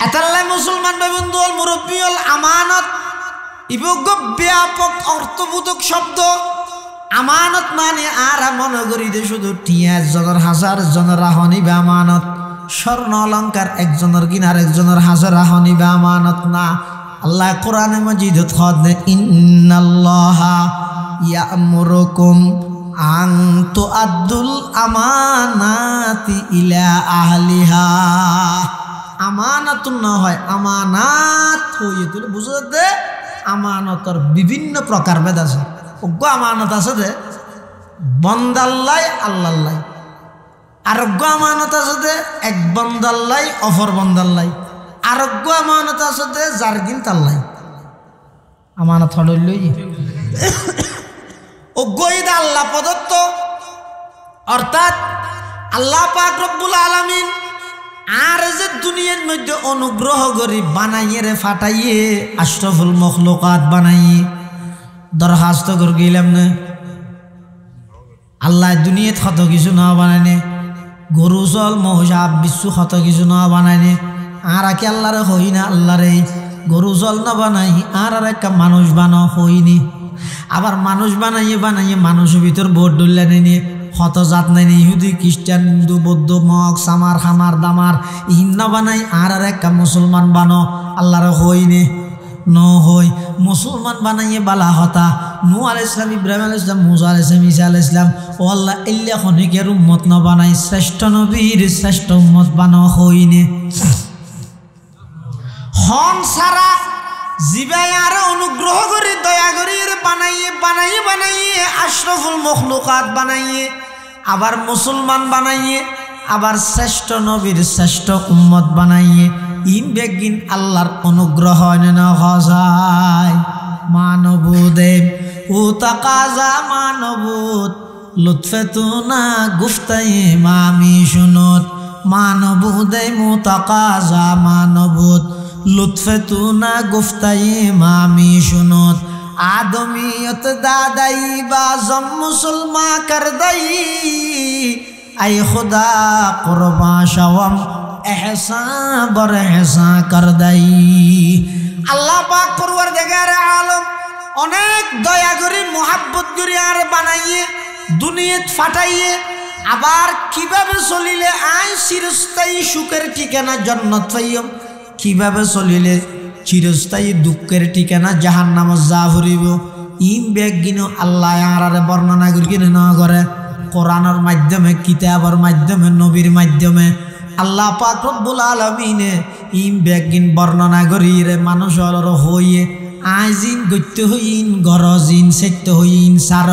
এতাল্লাই মুসলমান বন্ধু মুরব্বী আমানত ইবজ্ঞ ব্যাপক অর্থবোধক শব্দ। আমানত মানে আর মনে করি যে শুধু টিয়া জনের হাজার জনের রাহনিবে আমানত, স্বর্ণ অলঙ্কার একজনের কিনা আরেকজনের হাজার রাহনিবে আমানত না। আল্লাহ কোরআনে মাজিদত খদনে ইন্নাল্লাহা ইয়া'মুরুকুম আন তুআদ্দুল আমানাতি ইলা আহলিহা। আমানাতুন না হয় আমানাত হইয়ে তুলে বুঝতে দে। আমানতর বিভিন্ন প্রকার ভেদ আছে। অজ্ঞ আমানত আছে যে বন্দাল্লাই আল্লাল্লাই, আরোগ্য আমানত আছে যে এক বন্দাল্লাই অফর বন্দাল্লাই, আরোগ্য আমানত আছে যে জারগিন তাল্লাই। আমানত হলই অজ্ঞ ঈদ আল্লাহ প্রদত্ত, অর্থাৎ আল্লাহ পাক রব্বুল আলামিন আর যে দুনিয়ার মধ্যে অনুগ্রহ করি বানাইয়ে রে ফাটাইয়ে আশরাফুল মখলুকাত বানাইয়ে দরখাস্ত করে গেলাম না আল্লাহ দুনিয়াত কত কিছু না বানাইনে, গরু চল মহিষাব বিশ্ব কত কিছু না বানাইনে। আর আকে আল্লাহরে হই না আল্লাহরে গরু চল না বানাই আর একটা মানুষ বানা হইনি। আবার মানুষ বানাইয়ে বানাইয়ে মানুষের ভিতর ভোট ডুল্লা নিয়ে হত জাত নাই, ইহুদি খ্রিস্টান হিন্দু বৌদ্ধ মগ সামার খামার দামার ইন্না বানাই আর একটা মুসলমান বানো আল্লাহরে হইনি ন হই। মুসলমান বানাইয়ে বালা হতা নূহ আলাইহিস সালাম, ইব্রাহিম আলাইহিস সালাম, মুসা আলাইহিস সালাম, ঈসা আলাইহিস সালাম। ও আল্লাহ ইল্লা খনিকের উম্মত ন বানাই শ্রেষ্ঠ নবীর শ্রেষ্ঠ উম্মত বানো হইনি। হন সারা জিবাই আর অনুগ্রহ করে দয়া করে বানাইয়ে বানাইয়ে বানাইয়ে আশরাফুল মখলুকাত বানাইয়ে আবার মুসলমান বানাইয়ে আবার শ্রেষ্ঠ নবীর শ্রেষ্ঠ উম্মত বানাইয়ে ইন বেগিন আল্লাহর অনুগ্রহ না হজায়। মানবুদে ও তাকাজা মানবুদ লুৎফে তু না গুফতাই মামি শুনত। মানবুদে মু তাকাজা মানবুদ লুৎফে তু না গুফতাই মামি শুনত। आदमियत दादाई बाजम मुसलमा कर दई आई खुदा कुर्बा शवम एहसान बर एहसान कर दई। अल्लाह पाक परवरदिगार आलम अनेक दया करी मोहब्बत करी आर बानाइए दुनियात फाटाइए আবার কিভাবে চলিলে আই চিরস্থায়ী সুখের ঠিকানা জান্নাত পাইম, কিভাবে চলিলে চিরস্থায়ী দুঃখের ঠিকানা জাহান্নামে যা ফুরিব। ইম বেগিনো আল্লাহ আরারে বর্ণনা করি কিনে না করে কোরআনের মাধ্যমে কিতাবের মাধ্যমে নবীর মাধ্যমে আল্লাহ পাক রব্বুল আলামিনে ইম বেগিন বর্ণনা করি রে মানুষের হইয়ে আইজিন গত্য হইন গরজিন সত্য হইন সার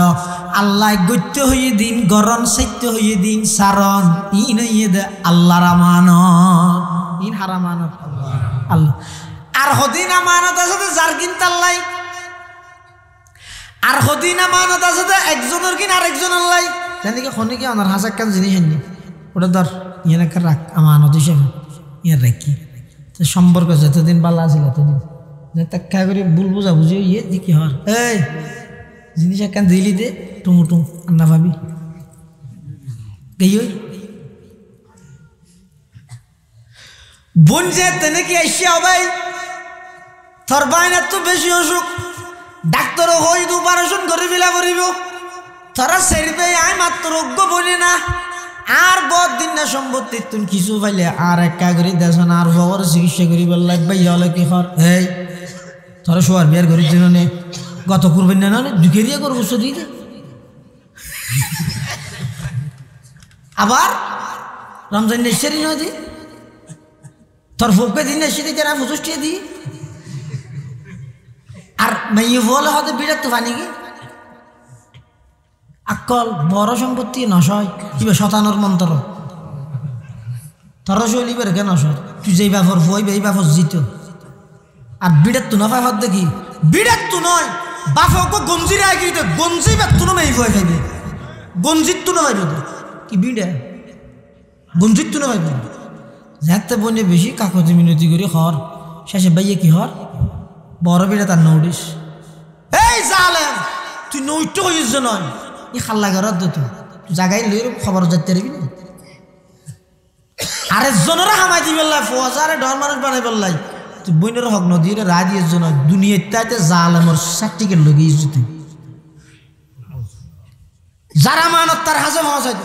আল্লাহ গত্য হইয়ে দিন গরন সত্য হইয়ে দিন সারন ইন হইয়ে দে আল্লাহর আমানত ইন হারামানত আল্লাহ। আর হদিন আমানত আছে জারগিন তাল্লাই, আর হদিন আমানত আছে একজনের কিন আরেকজনের লাই জানি কি খনি কি আমার হাজার কান জিনিস আনি ওটা ধর ইয়ে একটা রাখ আমানত হিসেবে ইয়ে রাখি সম্পর্ক যতদিন বালা আছিল এতদিন তা করে ভুল বুঝা বুঝি ইয়ে দি কি হর এই জিনিস একখান দিলি দে টুমুটুম আন্না ভাবি গেই বোন যে তেনে কি আসিয়া ভাই তোর বাইনার তো বেশি অসুখ ডাক্তারও হই অপারেশন করে ফেলা করিব তোরা সেরবে আয় মাত্র অজ্ঞ বলি না আর বহুত দিন না সম্পত্তি তুমি কিছু পাইলে আর একা করে দেশন আর খবর চিকিৎসা করিব লাগবে ইহলে কি খর এই তোরা শোয়ার বিয়ার ঘরের জন্য নে গত করবেন না না দুঃখেরিয়া করবো সদি আবার রমজান নেশারি না দি তোর ফুকে দিন নেশি দিতে না ফুসুষ্টিয়ে দি আর মেয়ে বলে হতে বিরাট তো পানি কি আকল বড় সম্পত্তি নশয় কিবা শতানোর মন্ত্র তোর শৈলীবার কেন নশয় তুই যেই ব্যাপার বই এই ব্যাপার জিত আর বিরাট তো নফায় হত দেখি বিরাট তো নয় বাফক গঞ্জির আগে গঞ্জি বেতন মেয়ে ভয় খাইবে গঞ্জিত তো নয় কি বিড়া গঞ্জিত তো নয় যাতে বনে বেশি কাকতি মিনতি করে হর শেষে বাইয়ে কি হর বড় বিড়া তার নৌডিস এই জালেম তুই নৈট হইস নয় ই খাল্লা ঘর তুই জাগাই লই খবর যাইতে পারবি না আরেকজনেরা হামাই দি পেলাই ফজারে ডর মানুষ বানাই পেলাই বইনের হক নদীর রায় দিয়ে জন দুনিয়াতে জালেমর সার্টিফিকেট লগিয়ে যেতে যারা মানত তার হাজে মহাশাই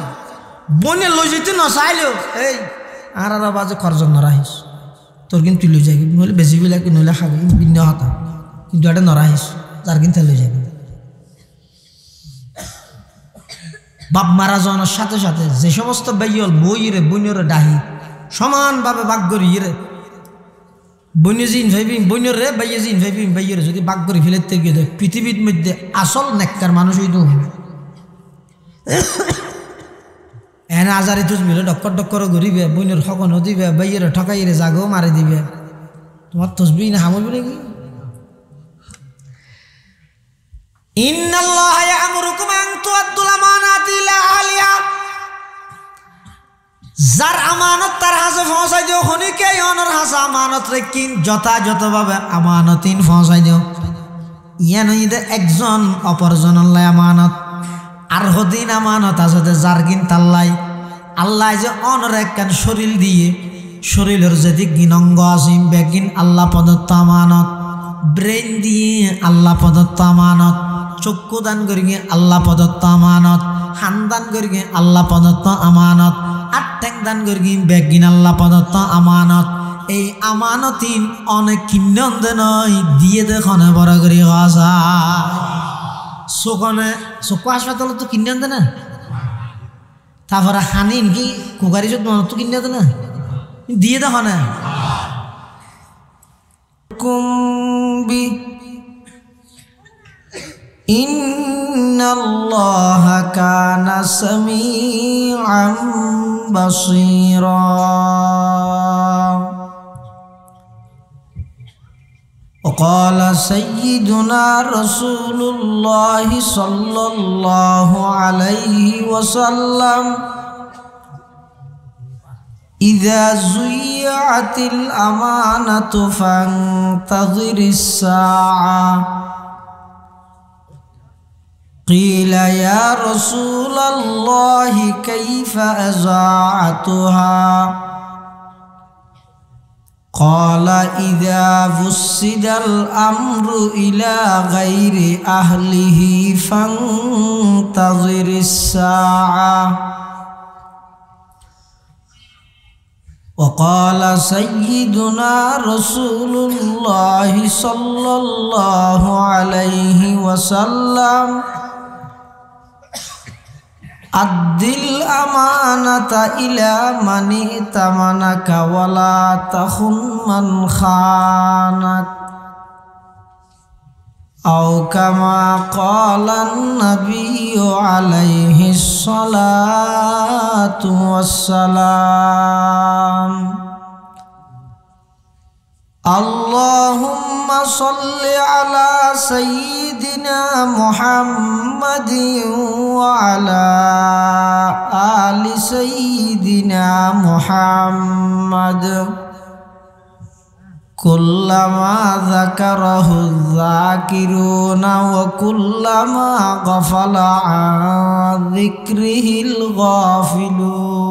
বইনে লই যেতে নচাইলেও এই আর বাজে খরচ নরাহিস তোর কিন্তু তুই লই যাবি নইলে বেশি বিলাকি নইলে খাবি ভিন্ন হতা কিন্তু এটা নরাহিস যার কিন্তু লই যাবি বাপ মারা যাওয়ার সাথে সাথে যে সমস্ত বাইয়ল বইরে বইনের ডাহি সমানভাবে বাক করি রে বইনে জিন ভাইবি বইনের রে বাইয়ে জিন ভাইবি বাইয়ের যদি বাক করে ফেলেতে গেলে পৃথিবীর মধ্যে আসল নেককার মানুষ হইতো এনে আজারি তুজ মিলে ডক্কর ঘুরিবে বইনের ঠকনও দিবে বাইয়ের ঠকাইরে জাগো মারি দিবে তোমার তসবি না হামলবি নাকি ইন্নাল্লাহা ইয়া'মুরুকুম আন তু'আদ্দুল আমানাতি ইলা আহলিহা যার আমানত তার হাতে পৌঁছাই দিও খনিকে অনর হাসা আমানত রেখিন যথাযথভাবে আমানতিন পৌঁছাই দিও ইয়ান ইদে একজন অপরজনল্লাই আমানত আর হদিন আমানত আছে যার কিন তাল্লাই আল্লাহ যে অনর একখান শরীর দিয়ে শরীরের যদি গিনঙ্গ আসিম বেগিন আল্লাহ প্রদত্ত আমানত ব্রেন দিয়ে আল্লাহ প্রদত্ত আমানত চক্ষু দান করি আল্লাহ প্রদত্ত আমানত হান দান করি আল্লাহ প্রদত্ত আমানত আট্যাং দান করি বেগিন আল্লাহ প্রদত্ত আমানত এই আমানতিন অনেক কিন্নন্দ নয় দিয়ে দেখনে বড় করি গজা চোখনে চক্ষু হাসপাতাল তো কিন্নন্দ না তারপরে হানিন কি কুকারি চোখ তো কিন্নন্দ না দিয়ে দেখনে কুম্বি ইন্নাল্লাহা কানা সামিআন বাসীরা وقال سيدنا رسول الله صلى الله عليه وسلم إذا زيعت الأمانة فانتظر الساعة قيل يا رسول الله كيف أذاعتها قال إذا وسد الأمر إلى غير أهله فانتظر الساعة وقال سيدنا رسول الله صلى الله عليه وسلم أد الأمانة إلى من ائتمنك ولا تخن من خانك أو كما قال النبي عليه الصلاة والسلام اللهم صل على سيدنا محمد وعلى آل سيدنا محمد كلما ذكره الذاكرون وكلما غفل عن ذكره الغافلون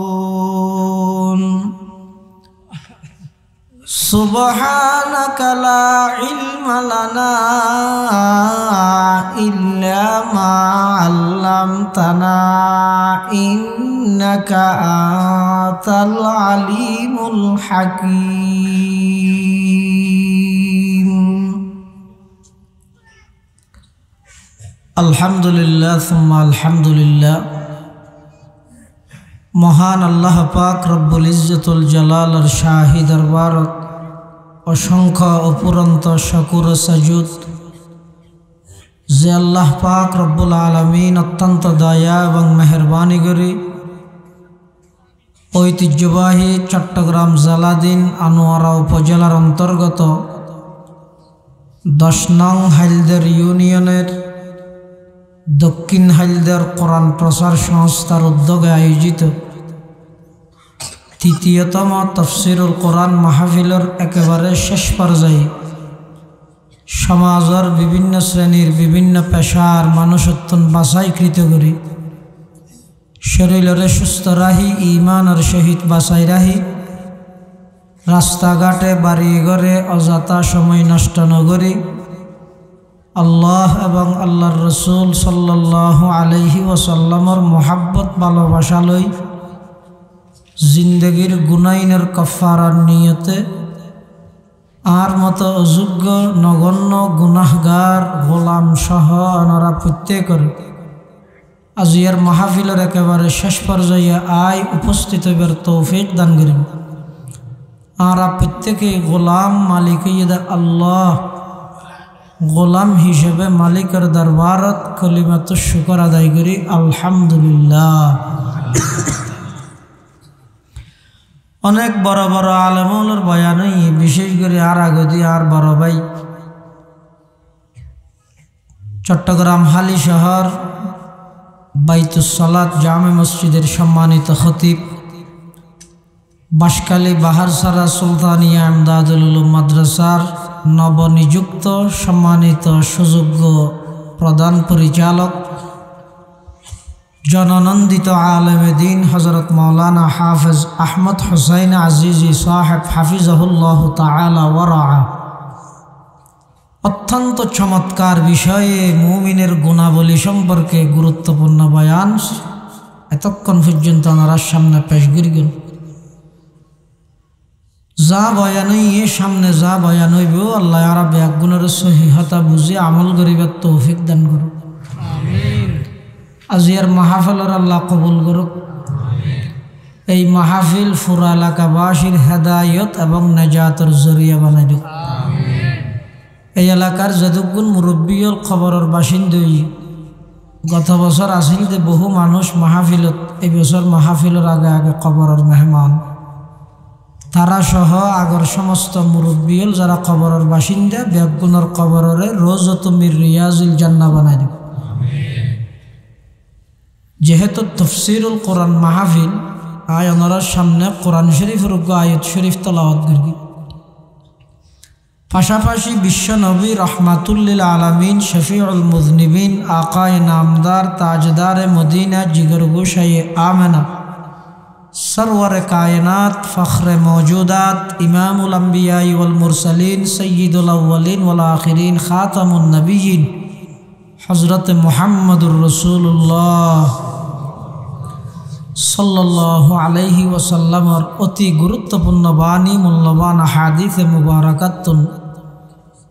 سبحانك لا علم لنا إلا ما علمتنا إنك أنت العليم الحكيم الحمد لله ثم الحمد لله মহান আল্লাহ পাক রব্বুল ইজ্জতুল জালালের শাহী দরবারত অসংখ্য অপুরন্ত শুকর সাজুদ যে আল্লাহ পাক রব্বুল আলামিন অত্যন্ত দয়া এবং মেহেরবানি করে ঐতিহ্যবাহী চট্টগ্রাম জেলাধীন আনোয়ারা উপজেলার অন্তর্গত 10 নং হাইলদার ইউনিয়নের দক্ষিণ হাইলদার কোরআন প্রচার সংস্থার উদ্যোগে আয়োজিত তৃতীয়তম তাফসীরুল কোরআন মাহফিলের একেবারে শেষ পর্যায়ে সমাজের বিভিন্ন শ্রেণীর বিভিন্ন পেশার মানুষত্বন বাছাইকৃত করে শরীরের সুস্থ রাহি ইমানের সহিত বাছাই রাহি রাস্তাঘাটে বাড়ি ঘরে অযথা সময় নষ্ট নগরী আল্লাহ এবং আল্লাহর রসুল সাল্লাল্লাহু আলাইহি ওয়াসাল্লামর মোহাব্বত ভালোবাসা লই জিন্দগির গুনাইনের কাফারার নিয়তে আর মতো অযোগ্য নগণ্য গুনাহগার গোলাম সহ আনারা প্রত্যেকের আজিয়ার মাহফিলের একেবারে শেষ পর্যায়ে আয় উপস্থিত হইবার তৌফিক দান করেন। আর প্রত্যেকে গোলাম মালিক আল্লাহ গোলাম হিসেবে মালিকের দরবারত কলিমাত শুকর আদায় করি আলহামদুলিল্লাহ। অনেক বড় বড় আলেমুলের বয়ানই বিশেষ করে আর আগদি আর বড় ভাই চট্টগ্রাম হালি শহর বাইতুস সালাত জামে মসজিদের সম্মানিত খতিব বাঁশখালী বাহারসারা সুলতানিয়া ইমদাদুল উলুম মাদ্রাসার নবনিযুক্ত সম্মানিত সুযোগ্য প্রধান পরিচালক জননন্দিত আলেমে দিন হযরত মাওলানা হাফেজ আহমদ হুসাইন আজিজি সাহেব হাফিজাহুল্লাহ তাআলা ওয়া রাআ অত্যন্ত চমৎকার বিষয়ে মুমিনের গুণাবলী সম্পর্কে গুরুত্বপূর্ণ বয়ান এতক্ষণ পর্যন্ত ওনার সামনে পেশ করিলেন। যা বয়ান সামনে যা বয়ান হইব আল্লাহ রাব্বুল আলামিনের সহিহতা বুঝে আমল করিবার তৌফিক দান করুক। আমিন। আজিয়ার মাহফিলের আল্লাহ কবুল করুক। এই মাহফিল পুরা এলাকাবাসীর হেদায়ত এবং নাজাতের জরিয়া বানাই দিক। এই এলাকার যতগুণ মুরব্বীর খবরের বাসিন্দই গত বছর আসিল যে বহু মানুষ মাহফিলত এই বছর মাহফিলের আগে আগে কবরের মেহমান তারা সহ আগর সমস্ত মুরব্বীল যারা কবরের বাসিন্দা বেগুনের কবরের রোজতুমির রিয়াজুল জান্নাহ বানাই দিব। যেহেতু তফসিরুল কোরআন মাহফিল আয় ওনার সামনে কোরআন শরীফের আয়াত শরীফ তেলাওয়াত করি পাশাপাশি বিশ্ব নবী রহমাতুল্লিল আলামিন শফিউল মুজনিবিন আকায়ে নামদার তাজদারে মদিনা জিগর গোশায়ে আমেনা सरवर कायनात फ़ख्र मौजूदात इमामुल अंबिया वल मुरसलीन सय्यिदुल अव्वलीन वल आखिरीन ख़ातमुन नबिय्यीन हज़रत मुहम्मदुर रसूलुल्लाह सल्लल्लाहु अलैहि वसल्लम और अति गुरुत्वपूर्ण बानी मूल्यवान हादीस मुबारकातुन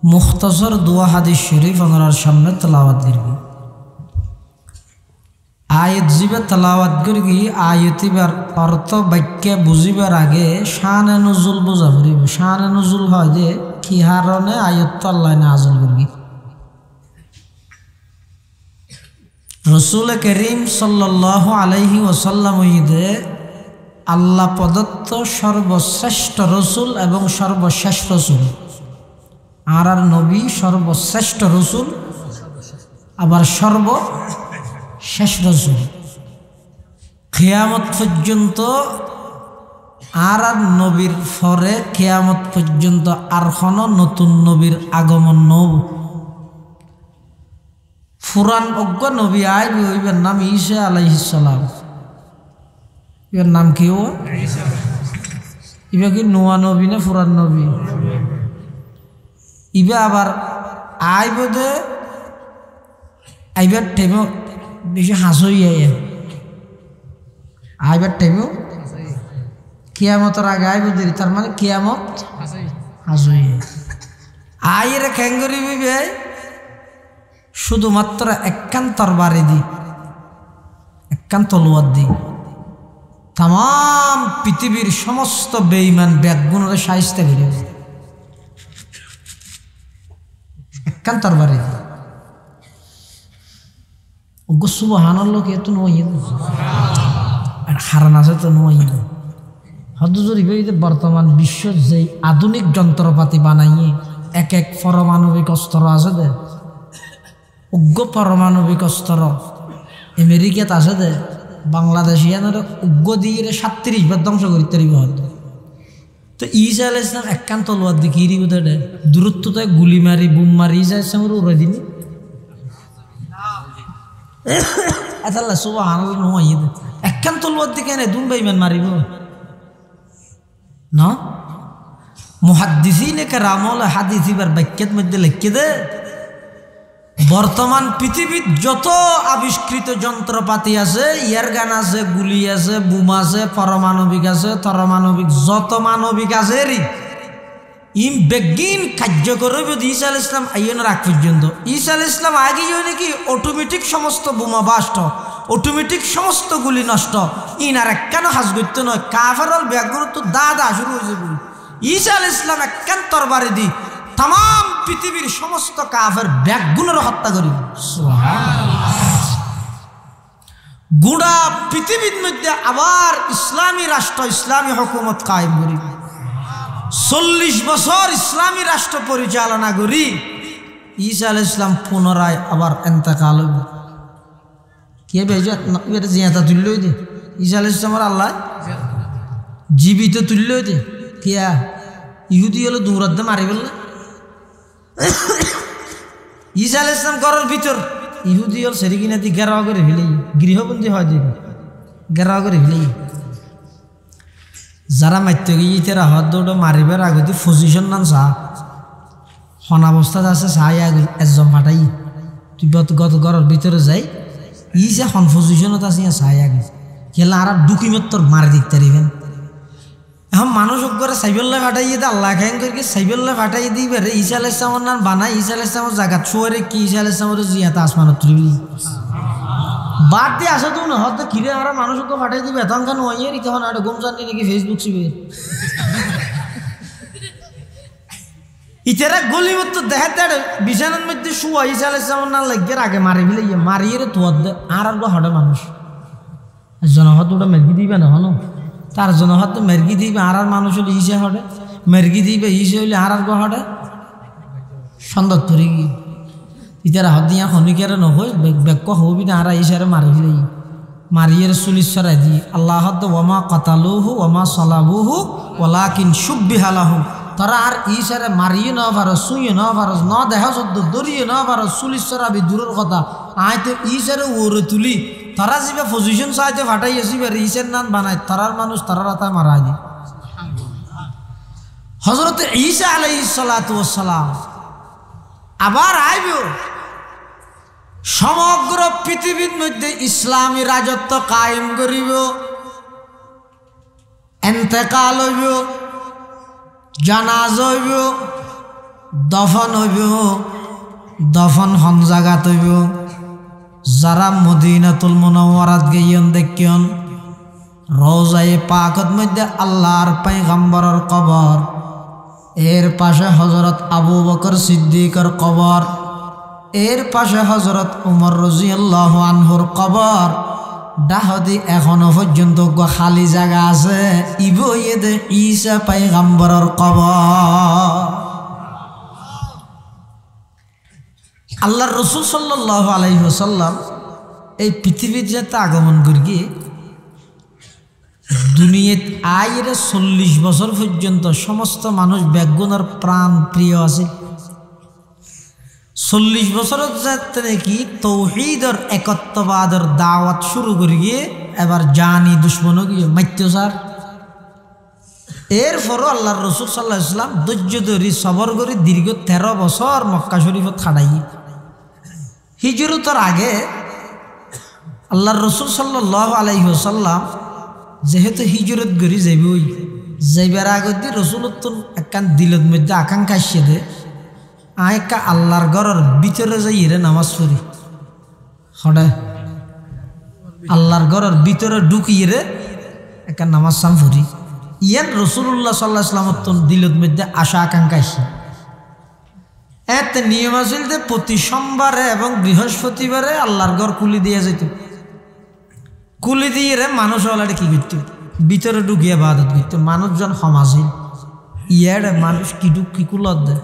मुख्तसर दुआ हादीस शरीफ हमारे सामने तिलावत करेंगे। आयत जीवे तलावत करी आयतीबार अर्थ वाक्य बुझिबार आगे शान नुजुल बुझा पड़ब। शान नुजुल है जे कि कारणे आयत अल्लाह नाजिल करी। रसूल करीम सल्लल्लाहु अलैहि वसल्लम ईदे आल्लाह प्रदत्त सर्वश्रेष्ठ रसूल एवं सर्वशेष रसूल आर नबी सर्वश्रेष्ठ रसूल आबार सर्व শেষ রসুল কিয়ামত পর্যন্ত আর নবীর পরে কিয়ামত পর্যন্ত আর কোনো নতুন নবীর আগমন নব। ফুরান অজ্ঞ নবী আইবি হইবার নাম ঈসা আলাইহিস সালাম। এর নাম কি ও ইবা কি নোয়া নবী না ফুরান নবী? ইবা আবার আইব দে আইবার টেমো বেশি হাসই আইবার টাইমও কিয়ামতের আগে আইব দেরি তার মানে কিয়ামত হাসই আইরে ক্যাঙ্গরি বিবে শুধুমাত্র একখান তরবারি দি একখান তলোয়ার দি তাম পৃথিবীর সমস্ত বেঈমান বেদগুণরে শায়েস্তা করে একখান তরবারি দি সুবহানাল্লাহ কে তো নয় আর হারান আছে তো নয় হদুজুর বর্তমান বিশ্ব যে আধুনিক যন্ত্রপাতি বানাইয়ে এক এক পারমাণবিক অস্ত্র আছে দে উগ্র পারমাণবিক অস্ত্র আমেরিকাত আছে দে বাংলাদেশিয়ানের উগ্র দিয়ে 37 বার ধ্বংস করতে পারিব হয়তো। তো ঈসা আলাইহিস সালাম একখান তলোয়ার দিয়ে কি দিব দে দূরত্বতে গুলি মারি বুম মারি ঈসা আলাইহিস সালাম উড়াই দিনি আল্লাহ সুবহানাল্লাহ নয় একখান তলোয়ার দিয়ে কেন দুম বেঈমান মারিব না মুহাদ্দিসিনে কেরামল হাদিস ইবার বাক্যের মধ্যে লিখে দে বর্তমান পৃথিবীর যত আবিষ্কৃত যন্ত্রপাতি আছে, ইয়ারগান আছে, গুলি আছে, বোমা আছে, পারমাণবিক আছে, তরমাণবিক যত মানবিক আছে ইম বেগিন কার্য করবে ঈসা আলাইহিস সালাম আইনের আগ পর্যন্ত। ঈসা আলাইহিস সালাম আগেই নাকি অটোমেটিক সমস্ত বোমা বাস্ট, অটোমেটিক সমস্ত গুলি নষ্ট, ইন আর একখানো হাজ করতে নয় কাফেরল ব্যাগগুলো তো দাদা শুরু হয়েছে বলি। ঈসা আলাইহিস সালাম একখান তরবারি দি তাম পৃথিবীর সমস্ত কাফের ব্যাগগুলোর হত্যা করি। গুড়া পৃথিবীর মধ্যে আবার ইসলামী রাষ্ট্র, ইসলামী হুকুমত কায়েম করি। 40 বছর ইসলামী রাষ্ট্র পরিচালনা করি ঈসা আলাইহিস সালাম পুনরায় আবার ইন্তেকাল হইব। কে বেজা জিয়াতা তুলল দে ঈসা আলাইহিস সালাম আল্লাহ জীবিত তুলল দে কিয়া ইহুদি হলো দৌড়াতে মারি বললে ঈসা আলাইহিস সালাম ঘরের ভিতর ইহুদি হল সেরি কিনা দি গেরাও করে ফেলে গৃহবন্দী হয় দিবি গেরাও করে ফেলে যারা মারতে গিয়ে তারা হাত দৌড় মারিবার আগে পজিশন নাম চা হনাবস্থাত আছে চাই আগে একজন ফাটাই তুই গত ঘরের ভিতরে যাই ই যে হন পজিশনত আছে চাই আগে খেলা আর দুঃখী মত্তর মারি দিতে পারিবেন। এখন মানুষ করে সাইবেল্লা ফাটাই দিয়ে আল্লাহ খাইন করে সাইবেল্লা ফাটাই দিবে ঈসা আলাইহিস সালামের নাম বানাই ঈসা আলাইহিস সালামের জায়গা ছোয়ারে কি ঈসা আলাইহিস সালামের জিয়াতা আসমানত তুলবি বাদ দিয়ে আসে তো না হয়তো কিরে আমরা মানুষকে ফাটাই দিবে এতন কেন ওয়াইয়ের তখন আর ঘুম জানি নাকি ফেসবুক চিবে ইতারা গলিমত দেখাতে বিছানার মধ্যে শুয়া ঈসা আলাইহিস সালামের নাম লাগিয়ে আগে মারি ফেলে মারিয়ে তোয়ার দে আর হঠাৎ মানুষ জনহত ওটা মেরগি দিবে না হলো তার জনহত মেরগি দিবে আর মানুষ হলে ঈসা হটে মেরগি দিবে ঈসা হইলে আর হটে সন্দেহ ধরে গিয়ে ইতারা হাত দিয়া খনিকের নহয় বেক্য হবি না আর ঈশারে মারি ফেলে মারিয়ে চুলিশ সরাই দিয়ে আল্লাহ ওয়ামা কাতালুহু ওয়ামা সালাবুহু ওয়ালাকিন শুব্বিহা লাহুম। তারা আর ঈশারে মারিয়ে ন পারো শুয়ে ন পারো ন দেহ শব্দ দরিয়ে ন পারো চুলিশ সরাবি দূরের কথা আয়তো ঈশারে ওরে তুলি তারা যে পজিশন চাইতে ফাটাই আসিবে ঈশার নাম বানায় তারার মানুষ তারার হাতে মারা দিয়ে। হযরত ঈসা আলাইহিস সালাতু ওয়াস সালাম আবার আইব সমগ্র পৃথিবীর মধ্যে ইসলামী রাজত্ব কায়েম করিব, ইন্তেকাল হইব, জানাজ হইব, দফন হইব, দফন হন জাগাত হইব। যারা মদিনাতুল মুনাওয়ারাত গিয়েন দেখিয়ন রওজায়ে পাকত মধ্যে আল্লাহর পয়গম্বরের কবর, এর পাশে হযরত আবু বকর সিদ্দিকের কবর, এর পাশে হযরত উমর রাদিয়াল্লাহু আনহুর কবর। ডাহদি এখনো পর্যন্ত খালি জায়গা আছে ইবইদে ঈসা পয়গম্বরের কবর। আল্লাহর রাসূল সাল্লাল্লাহু আলাইহি ওয়াসাল্লাম এই পৃথিবীর যেতে আগমন করি দুনিয়াত আইরে 40 বছর পর্যন্ত সমস্ত মানুষ বেগুনের প্রাণ প্রিয় আছে। 40 বছরের যাতে নাকি তৌহিদের একত্ববাদের দাওয়াত শুরু করি গিয়ে এবার জানি দুশ্মন গিয়ে মাইত্যসার। এরপরও আল্লাহর রাসূল সাল্লাল্লাহু আলাইহি ওয়াসাল্লাম ধৈর্য ধরি সবর করে দীর্ঘ 13 বছর মক্কা শরীফত খাড়াই। হিজরতের আগে আল্লাহর রাসূল সাল্লাল্লাহু আলাইহি ওয়াসাল্লাম যেহেতু হিজরত করি যাইবই যাইবার আগে দি রাসূলত্ব একখান দিলের মধ্যে আকাঙ্ক্ষা আসছে দে আয়কা আল্লাহর ঘরের ভিতরে যাই রে নামাজ পড়ি হঠাৎ আল্লাহর ঘরের ভিতরে ঢুকিয়ে রে একটা নামাজ সাম পড়ি। ইয়ান রাসূলুল্লাহ সাল্লাল্লাহু আলাইহি ওয়াসাল্লাম দিলের মধ্যে আশা আকাঙ্ক্ষা আসছে। এতে নিয়ম আছিল যে প্রতি সোমবারে এবং বৃহস্পতিবারে আল্লাহর ঘর কুলি দিয়ে যেত। কুলি দিয়ে রে মানুষ অলরেডি কি করত ভিতরে ঢুকিয়ে ইবাদত করত। মানুষজন সমাজীন ইয়ারে মানুষ কি কুলত দেয়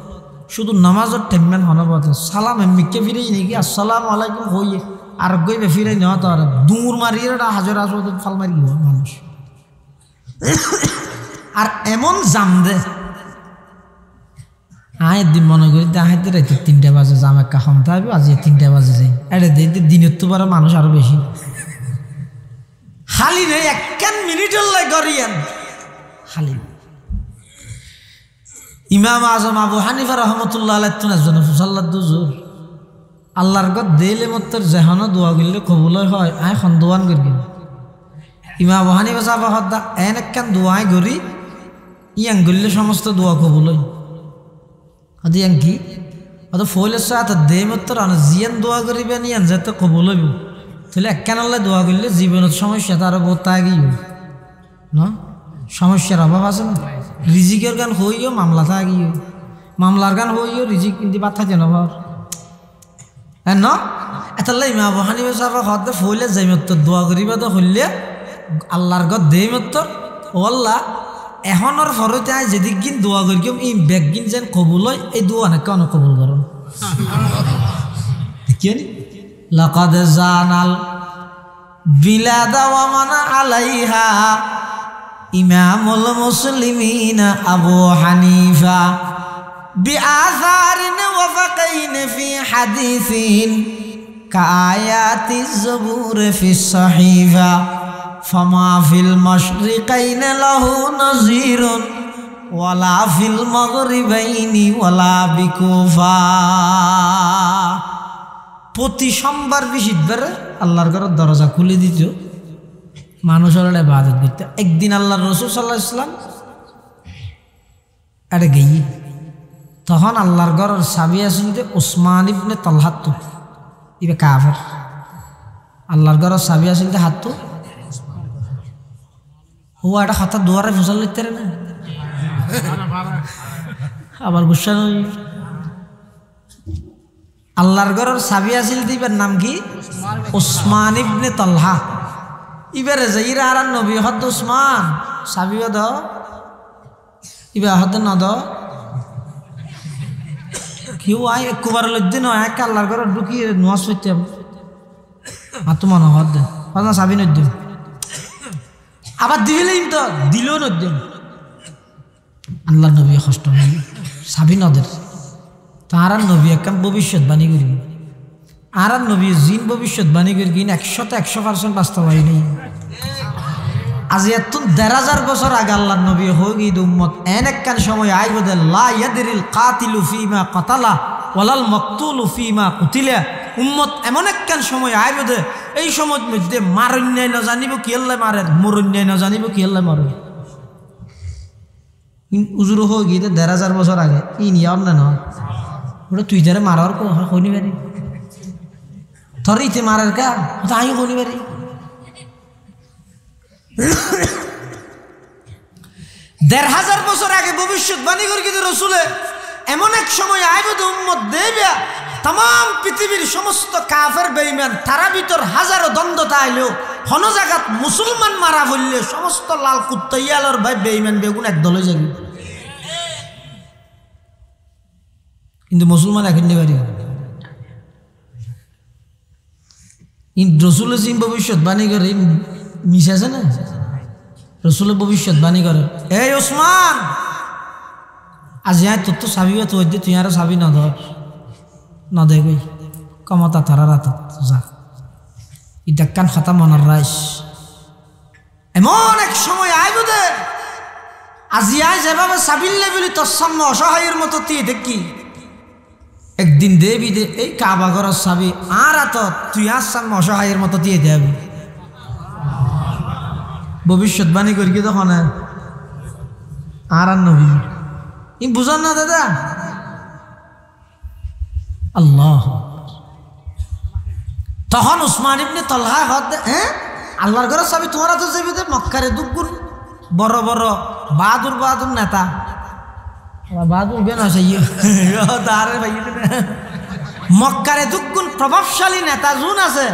শুধু নামাজের টেমমেন হনবত সালাম এমনিকে ফিরে নাকি আসসালামু আলাইকুম হইয়ে আর গইবে ফিরে নেওয়া তো আর দূর মারিয়ে হাজার আসত ফাল মারি মানুষ। আর এমন জাম দে আয় দিন মনে করি আহাইতে রাইতে 3টা বাজে জাম একটা ক্ষমতা হবে আজ 3টা বাজে যাই এটা দিনের তো পারে মানুষ আরো বেশি খালি নেই এক মিনিটের লাই করিয়েন খালি ইমাম আজম আবু হানিফা রহমতুল্লাহ আলাইহি একজন ফুসাল্লাত দুজুর আল্লাহর গত দেলে মত্তর যেহন দোয়া গিলে কবুল হয় আয় খন দোয়ান করি ইমাম আবু হানিফা সাহেব হদ্দা এন একখান দোয়াই করি ইয়াং গিলে সমস্ত দোয়া কবুল হয় আদি ইয়াং কি অত ফইলের সাথে দে মত্তর আন জিয়ান দোয়া করিবেন ইয়ান যেতে কবুল হইব তাহলে একখান আল্লাহ দোয়া করলে জীবনের সমস্যা তার বহুত আগেই না সমস্যার অভাব আছে না রিজিকের গান হইও মামলা থাকিও মামলার গান হইও রিজিক কিন্তু বাদ থাকে না ভার ন এতাল্লা ইমাম আবু হানিফা সাহেব হতে ফইলে যাই মত্তর দোয়া করিবা তো হইলে আল্লাহর গত দেই মত্তর ও আল্লাহ এখনের ফরতে আয় যেদিক গিন দোয়া করি কেউ এই ব্যাগ গিন যেন কবুল হয় এই দোয়া না কেন কবুল করো দেখিয়ে নি লাকাদ জানাল বিলাদা ওয়া মান আলাইহা ইমামুল মুসলিমিন আবু হানিফা বিআসারিন ওয়া ফাকাইন ফি হাদিসিন কায়াতিজ জবুর ফি সহিফা ফামা ফিল মাশরিকাইন লাহু নাযীরুন ওয়ালা ফিল মাগরিবাইনি ওয়ালা বিকুফা প্রতি সোমবার বৃহস্পতিবার আল্লাহর ঘরের দরজা খুলে দিত মানুষের ইবাদত করতে একদিন আল্লাহর রাসূল সাল্লাল্লাহু আলাইহি ওয়াসাল্লাম আরে গই তখন আল্লাহর ঘরের চাবি আসলে উসমান ইবনে তালহা তো ইবে কাফের আল্লাহর ঘরের চাবি আসলে হাত ও এটা কথা দুয়ারে ফসল লিখতে না আবার গুসা আল্লাহর ঘরের চাবি আসিল দিবার নাম কি উসমান ইবনে তালহা ইবারে যাইরা আর নবী হদ উসমান চাবি দ ইবা হদ ন দ কিউ আই একবার লজ্জে নয় এক আল্লাহর ঘরে ঢুকি নোয়াজ হইতে মাতো মনে হদ না চাবি নদ্য আবার দিলেই তো দিলেও নদ্য আল্লাহ নবী কষ্ট নাই চাবি নদের তার নবী একখান ভবিষ্যৎবাণী করি আর নবী জিন ভবিষ্যৎবাণী করি কিন 100% বাস্তবায়ন নেই আজ এত 1000 বছর আগে আল্লাহ নবী হয়ে গিয়ে উম্মত এন একখান সময় আইব দে লা ইয়াদরিল কাতিলু ফিমা কাতালা ওয়ালাল মাকতুলু ফিমা কুতিলা উম্মত এমন একখান সময় আইব দে এই সময়ের মধ্যে মারণ্যায় না জানিব কি আল্লাহ মারে মরণ্যায় না জানিব কি আল্লাহ মারে উজুর হয়ে গিয়ে 1000 বছর আগে ইন ইয়ার না ওটা তুই যারা মারার হইনি পারি তোর ইতে মারার কা ওটা আমি হইনি পারি দেড় হাজার বছর আগে ভবিষ্যৎবাণী করে কিন্তু রসুলে এমন এক সময় আইবদ উম্মত দেবে তাম পৃথিবীর সমস্ত কাফের বেঈমান তারা ভিতর হাজারো দ্বন্দ্বতা আইলেও হন জায়গাত মুসলমান মারা বললে সমস্ত লাল কুত্তাইয়ালর ভাই বেঈমান বেগুন একদলে যাবে কিন্তু মুসলমান এখন পারি রসুল সিং ভবিষ্যৎবাণী করে মিশাছে না রসুলের ভবিষ্যৎবাণী করে এই ওসমান আজ তোর তো চাবি তো তুই আরো চাবি না ধর না দে গই কমতা তারা রাত যা এটা কান খাতা মনার রাইস এমন এক সময় আইব দে আজি আই যেভাবে চাবিল্লে বলি তোর সামনে অসহায়ের মতো তুই দেখি একদিন দেবি দে এই কাবা ঘরের চাবি আর তুই আর সামনে অসহায়ের মতো দিয়ে দেবি ভবিষ্যৎবাণী করি কি তখন আর নবী ই বুঝান না দাদা আল্লাহ তখন উসমান ইবনে তালহা হদ আল্লাহর ঘরের চাবি তোমার তো যাবি দে মক্কারে দুগুণ বড় বড় বাহাদুর বাহাদুর নেতা বাহাদুর বেন আছে মক্কারে দুগুণ প্রভাবশালী নেতা জুন আছে